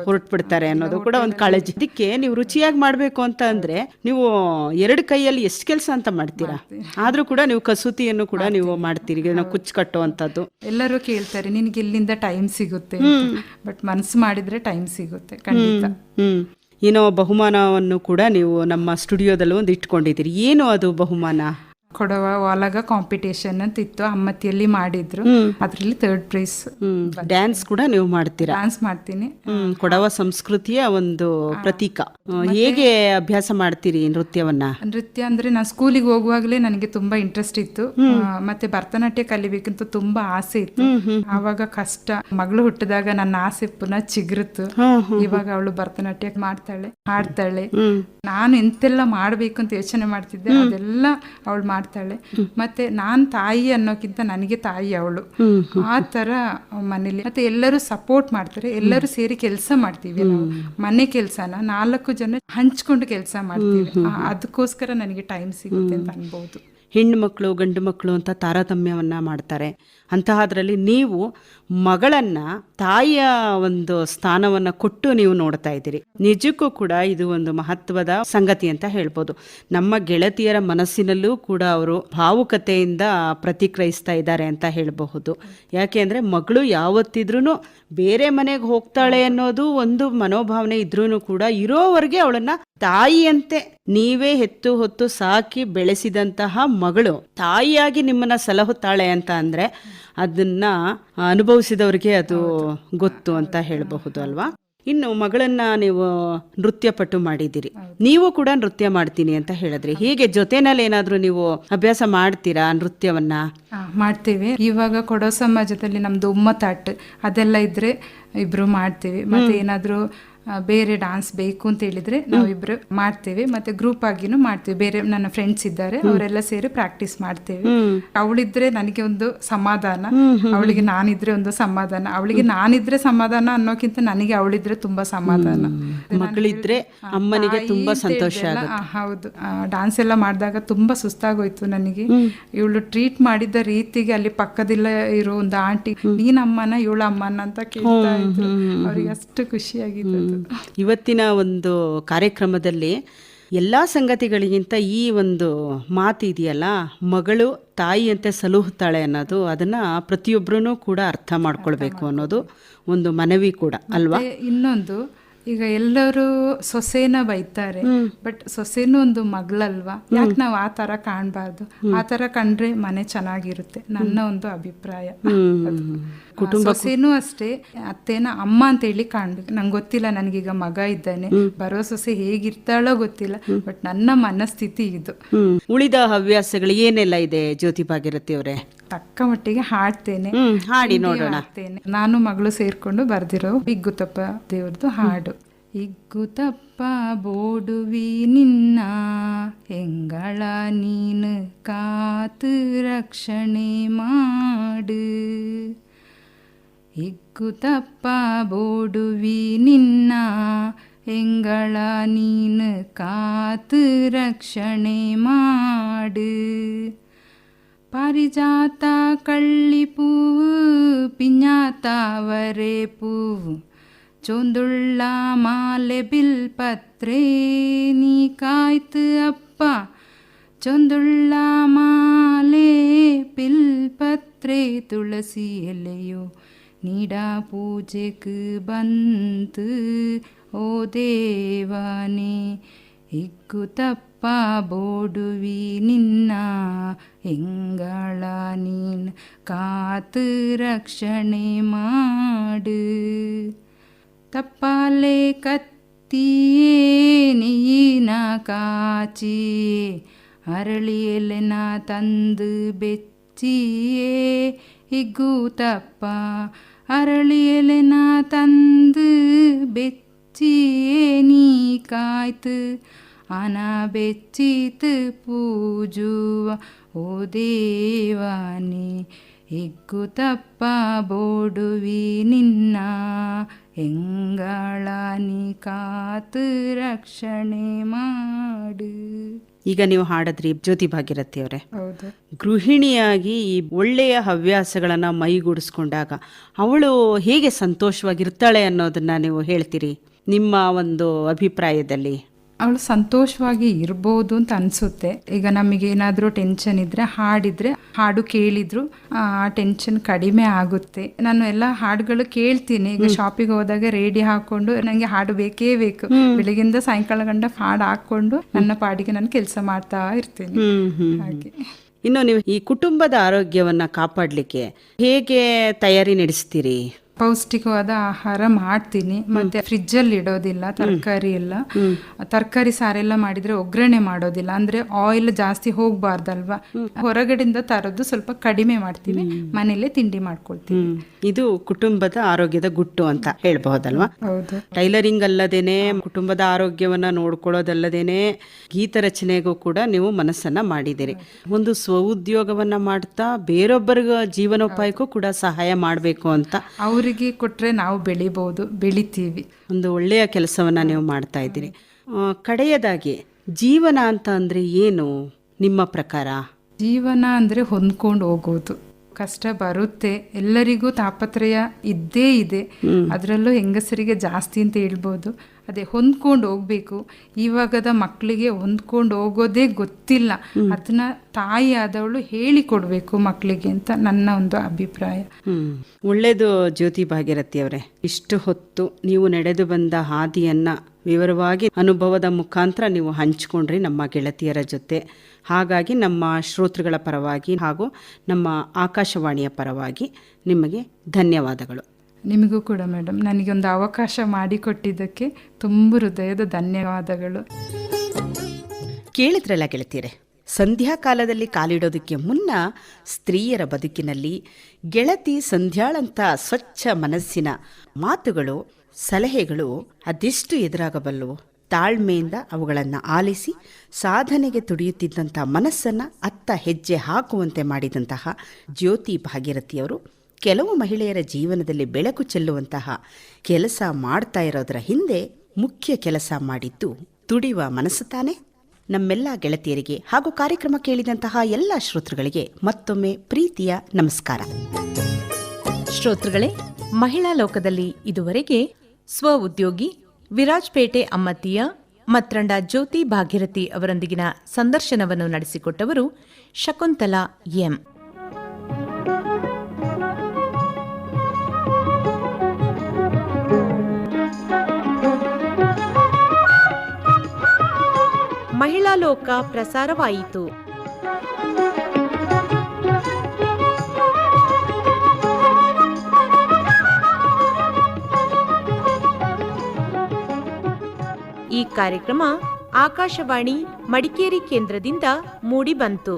ಹೊರಟ್ಬಿಡ್ತಾರೆ ಅನ್ನೋದು ಕೂಡ ಒಂದು ಕಾಳಜಿ. ಅದಕ್ಕೆ ನೀವು ರುಚಿಯಾಗಿ ಮಾಡ್ಬೇಕು ಅಂತ ಅಂದ್ರೆ ನೀವು 2 ಕೈಯಲ್ಲಿ ಎಷ್ಟು ಕೆಲಸ ಅಂತ ಮಾಡ್ತೀರಾ. ಆದ್ರೂ ಕೂಡ ನೀವು ಕಸೂತಿಯನ್ನು ಕೂಡ ನೀವು ಮಾಡ್ತೀರಿ, ಕುಚ್ಚು ಕಟ್ಟುವಂತದ್ದು. ಎಲ್ಲರೂ ಕೇಳ್ತಾರೆ ನಿನ್ಗೆ ಎಲ್ಲಿಂದ ಟೈಮ್ ಸಿಗುತ್ತೆ, ಬಟ್ ಮನ್ಸು ಮಾಡಿದ್ರೆ ಟೈಮ್ ಸಿಗುತ್ತೆ ಖಂಡಿತ. ಏನೋ ಬಹುಮಾನವನ್ನು ಕೂಡ ನೀವು ನಮ್ಮ ಸ್ಟುಡಿಯೋದಲ್ಲಿ ಒಂದು ಇಟ್ಕೊಂಡಿದ್ದೀರಿ. ಏನು ಅದು ಬಹುಮಾನ? ಕೊಡವ ಒಳಗ ಕಾಂಪಿಟೇಷನ್ ಅಂತ ಇತ್ತು, ಅಮ್ಮತ್ತಿಯಲ್ಲಿ ಮಾಡಿದ್ರು. ಅದ್ರಲ್ಲಿ 3rd ಪ್ರೈಸ್. ಡ್ಯಾನ್ಸ್ ಕೂಡ ನೀವು ಮಾಡ್ತೀರಾ? ಡ್ಯಾನ್ಸ್ ಮಾಡ್ತೀನಿ. ಕೊಡವ ಸಂಸ್ಕೃತಿಯ ಒಂದು ಪ್ರತೀಕ. ಹೇಗೆ ಅಭ್ಯಾಸ ಮಾಡ್ತೀರಿ ನೃತ್ಯವನ್ನ? ನೃತ್ಯ ಅಂದ್ರೆ ನಾನು ಸ್ಕೂಲಿಗೆ ಹೋಗುವಾಗಲೇ ನನಗೆ ತುಂಬಾ ಇಂಟ್ರೆಸ್ಟ್ ಇತ್ತು. ಮತ್ತೆ ಭರತನಾಟ್ಯ ಕಲಿಬೇಕಂತ ತುಂಬಾ ಆಸೆ ಇತ್ತು. ಆವಾಗ ಕಷ್ಟ. ಮಗಳು ಹುಟ್ಟಿದಾಗ ನನ್ನ ಆಸೆ ಪುನಃ ಚಿಗುರುತ್ತು. ಇವಾಗ ಅವಳು ಭರತನಾಟ್ಯ ಮಾಡ್ತಾಳೆ, ಹಾಡ್ತಾಳೆ. ನಾನು ಎಂತೆಲ್ಲ ಮಾಡ್ಬೇಕು ಅಂತ ಯೋಚನೆ ಮಾಡ್ತಿದ್ದೆ, ಅದೆಲ್ಲ ಅವಳು ಮಾಡ್ತಾಳೆ. ಮತ್ತೆ ನಾನ್ ತಾಯಿ ಅನ್ನೋಕ್ಕಿಂತ ನನಗೆ ತಾಯಿ ಅವಳು. ಆ ತರ ಮನೇಲಿ ಮತ್ತೆ ಎಲ್ಲರೂ ಸಪೋರ್ಟ್ ಮಾಡ್ತಾರೆ. ಎಲ್ಲರೂ ಸೇರಿ ಕೆಲಸ ಮಾಡ್ತೀವಿ. ನಾವು ಮನೆ ಕೆಲ್ಸನ 4 ಜನ ಹಂಚ್ಕೊಂಡು ಕೆಲಸ ಮಾಡ್ತೀವಿ. ಅದಕ್ಕೋಸ್ಕರ ನನಗೆ ಟೈಮ್ ಸಿಗುತ್ತೆ ಅಂತ ಅನ್ಬೋದು. ಹೆಣ್ಣು ಮಕ್ಕಳು ಗಂಡು ಮಕ್ಕಳು ಅಂತ ತಾರತಮ್ಯವನ್ನ ಮಾಡ್ತಾರೆ. ಅಂತಹದ್ರಲ್ಲಿ ನೀವು ಮಗಳನ್ನ ತಾಯಿಯ ಒಂದು ಸ್ಥಾನವನ್ನ ಕೊಟ್ಟು ನೀವು ನೋಡ್ತಾ ಇದ್ದೀರಿ. ನಿಜಕ್ಕೂ ಕೂಡ ಇದು ಒಂದು ಮಹತ್ವದ ಸಂಗತಿ ಅಂತ ಹೇಳ್ಬೋದು. ನಮ್ಮ ಗೆಳತಿಯರ ಮನಸ್ಸಿನಲ್ಲೂ ಕೂಡ ಅವರು ಭಾವುಕತೆಯಿಂದ ಪ್ರತಿಕ್ರಿಯಿಸ್ತಾ ಇದ್ದಾರೆ ಅಂತ ಹೇಳಬಹುದು. ಯಾಕೆ ಅಂದ್ರೆ ಮಗಳು ಯಾವತ್ತಿದ್ರೂ ಬೇರೆ ಮನೆಗೆ ಹೋಗ್ತಾಳೆ ಅನ್ನೋದು ಒಂದು ಮನೋಭಾವನೆ ಇದ್ರೂ ಕೂಡ ಇರೋವರೆಗೆ ಅವಳನ್ನ ತಾಯಿಯಂತೆ ನೀವೇ ಹೆತ್ತು ಹೊತ್ತು ಸಾಕಿ ಬೆಳೆಸಿದಂತಹ ಮಗಳು ತಾಯಿಯಾಗಿ ನಿಮ್ಮನ್ನ ಸಲಹುತ್ತಾಳೆ ಅಂತ ಅಂದ್ರೆ ಅದನ್ನ ಅನುಭವಿಸಿದವ್ರಿಗೆ ಅದು ಗೊತ್ತು ಅಂತ ಹೇಳಬಹುದು ಅಲ್ವಾ? ಇನ್ನು ಮಗಳನ್ನ ನೀವು ನೃತ್ಯ ಪಟು ಮಾಡಿದ್ದೀರಿ, ನೀವು ಕೂಡ ನೃತ್ಯ ಮಾಡ್ತೀನಿ ಅಂತ ಹೇಳಿದ್ರಿ. ಹೀಗೆ ಜೊತೆನಲ್ಲಿ ಏನಾದ್ರೂ ನೀವು ಅಭ್ಯಾಸ ಮಾಡ್ತೀರಾ ನೃತ್ಯವನ್ನ? ಮಾಡ್ತೇವೆ. ಇವಾಗ ಕೊಡೋ ಸಮಾಜದಲ್ಲಿ ನಮ್ದು ಉಮ್ಮತಾಟ್ ಅದೆಲ್ಲ ಇದ್ರೆ ಇಬ್ರು ಮಾಡ್ತೇವೆ. ಮತ್ತೆ ಏನಾದ್ರೂ ಬೇರೆ ಡಾನ್ಸ್ ಬೇಕು ಅಂತ ಹೇಳಿದ್ರೆ ನಾವಿಬ್ರು ಮಾಡ್ತೇವೆ. ಮತ್ತೆ ಗ್ರೂಪ್ ಆಗಿನೂ ಮಾಡ್ತೇವೆ. ಬೇರೆ ನನ್ನ ಫ್ರೆಂಡ್ಸ್ ಇದ್ದಾರೆ, ಅವರೆಲ್ಲ ಸೇರಿ ಪ್ರಾಕ್ಟೀಸ್ ಮಾಡ್ತೇವೆ. ಅವಳಿದ್ರೆ ನನಗೆ ಒಂದು ಸಮಾಧಾನ, ಅವಳಿಗೆ ನಾನಿದ್ರೆ ಒಂದು ಸಮಾಧಾನ. ಅವಳಿಗೆ ನಾನಿದ್ರೆ ಸಮಾಧಾನ ಅನ್ನೋಕ್ಕಿಂತ ನನಗೆ ಅವಳಿದ್ರೆ ತುಂಬಾ ಸಮಾಧಾನ. ಮಗಳಿದ್ರೆ ಅಮ್ಮನಿಗೆ ತುಂಬಾ ಸಂತೋಷ. ಹೌದು. ಡಾನ್ಸ್ ಎಲ್ಲ ಮಾಡಿದಾಗ ತುಂಬಾ ಸುಸ್ತಾಗೋಯ್ತು ನನಗೆ. ಇವಳು ಟ್ರೀಟ್ ಮಾಡಿದ ರೀತಿಗೆ ಅಲ್ಲಿ ಪಕ್ಕದಲ್ಲ ಇರೋ ಒಂದು ಆಂಟಿ ನೀನಮ್ಮನ ಇವಳ ಅಮ್ಮನ ಅಂತ ಕೇಳ್ತಾ ಇದ್ರು. ಅವ್ರಿಗೆ ಅಷ್ಟು ಖುಷಿಯಾಗಿತ್ತು. ಇವತ್ತಿನ ಒಂದು ಕಾರ್ಯಕ್ರಮದಲ್ಲಿ ಎಲ್ಲ ಸಂಗತಿಗಳಿಗಿಂತ ಈ ಒಂದು ಮಾತು ಇದೆಯಲ್ಲ, ಮಗಳು ತಾಯಿಯಂತೆ ಸಲಹುತ್ತಾಳೆ ಅನ್ನೋದು, ಅದನ್ನ ಪ್ರತಿಯೊಬ್ಬರೂ ಕೂಡ ಅರ್ಥ ಮಾಡ್ಕೊಳ್ಬೇಕು ಅನ್ನೋದು ಒಂದು ಮನವಿ ಕೂಡ ಅಲ್ವಾ? ಇನ್ನೊಂದು, ಈಗ ಎಲ್ಲರೂ ಸೊಸೆನ ಬೈತಾರೆ, ಬಟ್ ಸೊಸೆನೂ ಒಂದು ಮಗಳಲ್ವಾ, ಯಾಕೆ ನಾವು ಆ ತರ ಕಾಣಬಾರ್ದು? ಆ ತರ ಕಂಡ್ರೆ ಮನೆ ಚೆನ್ನಾಗಿರುತ್ತೆ, ನನ್ನ ಒಂದು ಅಭಿಪ್ರಾಯ. ಸೊಸೆನೂ ಅಷ್ಟೇ ಅತ್ತೇನ ಅಮ್ಮ ಅಂತ ಹೇಳಿ ಕಾಣ್ಬೇಕು. ನಂಗೆ ಗೊತ್ತಿಲ್ಲ, ನನಗೀಗ ಮಗ ಇದ್ದಾನೆ, ಬರೋ ಸೊಸೆ ಹೇಗಿರ್ತಾಳೋ ಗೊತ್ತಿಲ್ಲ, ಬಟ್ ನನ್ನ ಮನಸ್ಥಿತಿ ಇದು. ಉಳಿದ ಹವ್ಯಾಸಗಳು ಏನೆಲ್ಲ ಇದೆ ಜ್ಯೋತಿ ಭಾಗೀರಥಿ ಅವರೇ? ತಕ್ಕ ಮಟ್ಟಿಗೆ ಹಾಡ್ತೇನೆ, ಹಾಡಿ ನೋಡೋಣ. ನಾನು ಮಗಳು ಸೇರ್ಕೊಂಡು ಬರ್ದಿರೋ ಇಗ್ಗುತಪ್ಪ ದೇವ್ರದ್ದು ಹಾಡು. ಇಗ್ಗುತಪ್ಪ ಬೋಡುವಿ ನಿನ್ನ ಹೆಂಗಳ ನೀನು ಕಾತು ರಕ್ಷಣೆ ಮಾಡು. ಇಗ್ಗುತಪ್ಪ ಬೋಡುವಿ ನಿನ್ನ ಹೆಂಗಳ ನೀನು ಕಾತು ರಕ್ಷಣೆ ಮಾಡು. ಪಾರಿಜಾತ ಕಳ್ಳಿ ಪೂವು ಪಿഞ്ഞാത്താವರೆ ಪೂವು ಚೋಂದುಳ್ಳ ಮಾಲೆ ಬಿಲ್ಪತ್ರೆ ನೀ ಕಾಯ್ತು ಅಪ್ಪ. ಚೊಂದುಳ್ಳ ಮಾಲೆ ಬಿಲ್ಪತ್ರೆ ತುಳಸಿ ಎಲೆಯೋ ನೀಡ ಪೂಜೆಗೆ ಬಂತು ಓ ದೇವನೇ. ಇಗ್ಗುತಪ್ಪ ಬೋಡುವಿ ನಿನ್ನ ಹೆಂಗಳ ನೀನು ಕಾತು ರಕ್ಷಣೆ ಮಾಡು. ತಪ್ಪಾಲೆ ಕತ್ತಿಯೇ ನೀನ ಕಾಚಿ ಅರಳಿಯಲೆನ ತಂದು ಬೆಚ್ಚಿಯೇ ಹಿಗ್ಗು ತಪ್ಪ ಅರಳಿಯಲೆನ ತಂದು ಬೆಚ್ಚಿಯೇ ನೀ ಕಾಯ್ತು ಅನ ಬೆಚ್ಚಿತು ಪೂಜುವ ಓ ದೇವಾನಿ ಹಿಗ್ಗು ತಪ್ಪ ಬೋಡುವಿ ನಿನ್ನ ಎಂಗಳ ನೀ ಕಾತು ರಕ್ಷಣೆ ಮಾಡು. ಈಗ ನೀವು ಹಾಡಿದ್ರಿ ಜ್ಯೋತಿ ಭಾಗ್ಯರಥಿ ಅವರೇ, ಹೌದು. ಗೃಹಿಣಿಯಾಗಿ ಈ ಒಳ್ಳೆಯ ಹವ್ಯಾಸಗಳನ್ನು ಮೈಗೂಡಿಸ್ಕೊಂಡಾಗ ಅವಳು ಹೇಗೆ ಸಂತೋಷವಾಗಿರ್ತಾಳೆ ಅನ್ನೋದನ್ನ ನೀವು ಹೇಳ್ತೀರಿ ನಿಮ್ಮ ಒಂದು ಅಭಿಪ್ರಾಯದಲ್ಲಿ? ಅವಳು ಸಂತೋಷವಾಗಿ ಇರ್ಬೋದು ಅಂತ ಅನಿಸುತ್ತೆ. ಈಗ ನಮಗೆ ಏನಾದರೂ ಟೆನ್ಷನ್ ಇದ್ದರೆ ಹಾಡಿದರೆ ಹಾಡು ಕೇಳಿದ್ರು ಆ ಟೆನ್ಷನ್ ಕಡಿಮೆ ಆಗುತ್ತೆ. ನಾನು ಎಲ್ಲ ಹಾಡುಗಳು ಕೇಳ್ತೀನಿ. ಈಗ ಶಾಪಿಗೆ ಹೋದಾಗ ರೇಡಿಯೋ ಹಾಕೊಂಡು ನನಗೆ ಹಾಡು ಬೇಕೇ ಬೇಕು, ಬೆಳಗಿಂದ ಸಾಯಂಕಾಲ ಗಂಟ ಹಾಡು ಹಾಕೊಂಡು ನನ್ನ ಪಾಡಿಗೆ ನಾನು ಕೆಲಸ ಮಾಡ್ತಾ ಇರ್ತೀನಿ. ಹಾಗೆ ಇನ್ನು ನೀವು ಈ ಕುಟುಂಬದ ಆರೋಗ್ಯವನ್ನ ಕಾಪಾಡಲಿಕ್ಕೆ ಹೇಗೆ ತಯಾರಿ ನಡೆಸ್ತೀರಿ? ಪೌಷ್ಟಿಕವಾದ ಆಹಾರ ಮಾಡ್ತೀನಿ. ಮತ್ತೆ ಫ್ರಿಜ್ಜಲ್ಲಿ ಇಡೋದಿಲ್ಲ ತರಕಾರಿ ಎಲ್ಲ. ತರಕಾರಿ ಸಾರೆಲ್ಲ ಮಾಡಿದ್ರೆ ಒಗ್ಗರಣೆ ಮಾಡೋದಿಲ್ಲ, ಅಂದ್ರೆ ಆಯಿಲ್ ಜಾಸ್ತಿ ಹೋಗ್ಬಾರ್ದಲ್ವಾ. ಹೊರಗಡೆಯಿಂದ ತರೋದು ಸ್ವಲ್ಪ ಕಡಿಮೆ ಮಾಡ್ತೀವಿ, ಮನೇಲೆ ತಿಂಡಿ ಮಾಡ್ಕೊಳ್ತೀವಿ. ಇದು ಕುಟುಂಬದ ಆರೋಗ್ಯದ ಗುಟ್ಟು ಅಂತ ಹೇಳ್ಬಹುದಲ್ವಾ? ಹೌದು. ಟೈಲರಿಂಗ್ ಅಲ್ಲದೇನೆ ಕುಟುಂಬದ ಆರೋಗ್ಯವನ್ನ ನೋಡ್ಕೊಳ್ಳೋದಲ್ಲದೇನೆ ಗೀತ ರಚನೆಗೂ ಕೂಡ ನೀವು ಮನಸ್ಸನ್ನ ಮಾಡಿದಿರಿ. ಒಂದು ಸ್ವಉದ್ಯೋಗವನ್ನ ಮಾಡ್ತಾ ಬೇರೊಬ್ಬರಿಗ ಜೀವನೋಪಾಯಕ್ಕೂ ಕೂಡ ಸಹಾಯ ಮಾಡಬೇಕು ಅಂತ ಅವರಿಗೆ ಕೊಟ್ರೆ ನಾವು ಬೆಳಿಬಹುದು, ಬೆಳಿತೀವಿ. ಒಂದು ಒಳ್ಳೆಯ ಕೆಲಸವನ್ನ ನೀವು ಮಾಡ್ತಾ ಇದ್ದೀರಿ. ಕಡೆಯದಾಗಿ ಜೀವನ ಅಂತ ಅಂದ್ರೆ ಏನು ನಿಮ್ಮ ಪ್ರಕಾರ? ಜೀವನ ಅಂದ್ರೆ ಹೊಂದ್ಕೊಂಡು ಹೋಗೋದು. ಕಷ್ಟ ಬರುತ್ತೆ, ಎಲ್ಲರಿಗೂ ತಾಪತ್ರಯ ಇದ್ದೇ ಇದೆ, ಅದರಲ್ಲೂ ಹೆಂಗಸರಿಗೆ ಜಾಸ್ತಿ ಅಂತ ಹೇಳ್ಬೋದು. ಅದೇ ಹೊಂದ್ಕೊಂಡು ಹೋಗ್ಬೇಕು. ಇವಾಗದ ಮಕ್ಕಳಿಗೆ ಹೊಂದ್ಕೊಂಡು ಹೋಗೋದೇ ಗೊತ್ತಿಲ್ಲ. ಅದನ್ನ ತಾಯಿ ಆದವಳು ಹೇಳಿಕೊಡ್ಬೇಕು ಮಕ್ಕಳಿಗೆ ಅಂತ ನನ್ನ ಒಂದು ಅಭಿಪ್ರಾಯ. ಒಳ್ಳೇದು ಜ್ಯೋತಿ ಭಾಗ್ಯರಥಿ ಅವರೇ. ಇಷ್ಟು ಹೊತ್ತು ನೀವು ನಡೆದು ಬಂದ ಹಾದಿಯನ್ನ ವಿವರವಾಗಿ ಅನುಭವದ ಮುಖಾಂತರ ನೀವು ಹಂಚಿಕೊಂಡ್ರಿ ನಮ್ಮ ಗೆಳತಿಯರ ಜೊತೆ. ಹಾಗಾಗಿ ನಮ್ಮ ಶ್ರೋತೃಗಳ ಪರವಾಗಿ ಹಾಗೂ ನಮ್ಮ ಆಕಾಶವಾಣಿಯ ಪರವಾಗಿ ನಿಮಗೆ ಧನ್ಯವಾದಗಳು. ನಿಮಗೂ ಕೂಡ ಮೇಡಮ್, ನನಗೆ ಒಂದು ಅವಕಾಶ ಮಾಡಿಕೊಟ್ಟಿದ್ದಕ್ಕೆ ತುಂಬ ಹೃದಯದ ಧನ್ಯವಾದಗಳು. ಕೇಳಿದ್ರಲ್ಲ ಗೆಳತಿಯರೇ, ಸಂಧ್ಯಾಕಾಲದಲ್ಲಿ ಕಾಲಿಡೋದಕ್ಕೆ ಮುನ್ನ ಸ್ತ್ರೀಯರ ಬದುಕಿನಲ್ಲಿ ಗೆಳತಿ ಸಂಧ್ಯಾಳಂಥ ಸ್ವಚ್ಛ ಮನಸ್ಸಿನ ಮಾತುಗಳು, ಸಲಹೆಗಳು ಅದೆಷ್ಟು ಎದುರಾಗಬಲ್ಲವು. ತಾಳ್ಮೆಯಿಂದ ಅವುಗಳನ್ನು ಆಲಿಸಿ ಸಾಧನೆಗೆ ತುಡಿಯುತ್ತಿದ್ದಂಥ ಮನಸ್ಸನ್ನು ಅತ್ತ ಹೆಜ್ಜೆ ಹಾಕುವಂತೆ ಮಾಡಿದಂತಹ ಜ್ಯೋತಿ ಭಾಗ್ಯರಥಿಯವರು ಕೆಲವು ಮಹಿಳೆಯರ ಜೀವನದಲ್ಲಿ ಬೆಳಕು ಚೆಲ್ಲುವಂತಹ ಕೆಲಸ ಮಾಡ್ತಾ ಇರೋದರ ಹಿಂದೆ ಮುಖ್ಯ ಕೆಲಸ ಮಾಡಿದ್ದು ತುಡಿಯುವ ಮನಸ್ಸು ತಾನೆ. ನಮ್ಮೆಲ್ಲ ಗೆಳತಿಯರಿಗೆ ಹಾಗೂ ಕಾರ್ಯಕ್ರಮ ಕೇಳಿದಂತಹ ಎಲ್ಲ ಶ್ರೋತೃಗಳಿಗೆ ಮತ್ತೊಮ್ಮೆ ಪ್ರೀತಿಯ ನಮಸ್ಕಾರ. ಶ್ರೋತೃಗಳೇ, ಮಹಿಳಾ ಲೋಕದಲ್ಲಿ ಇದುವರೆಗೆ ಸ್ವ ಉದ್ಯೋಗಿ ವಿರಾಜ್ಪೇಟೆ ಅಮ್ಮತ್ತಿಯ ಮತ್ರಂಡ ಜ್ಯೋತಿ ಭಾಗ್ಯರಥಿ ಅವರೊಂದಿಗಿನ ಸಂದರ್ಶನವನ್ನು ನಡೆಸಿಕೊಟ್ಟವರು ಶಕುಂತಲಾ ಎಂ. ಮಹಿಳಾ ಲೋಕ ಪ್ರಸಾರವಾಯಿತು. ಈ ಕಾರ್ಯಕ್ರಮ ಆಕಾಶವಾಣಿ ಮಡಿಕೇರಿ ಕೇಂದ್ರದಿಂದ ಮೂಡಿಬಂತು.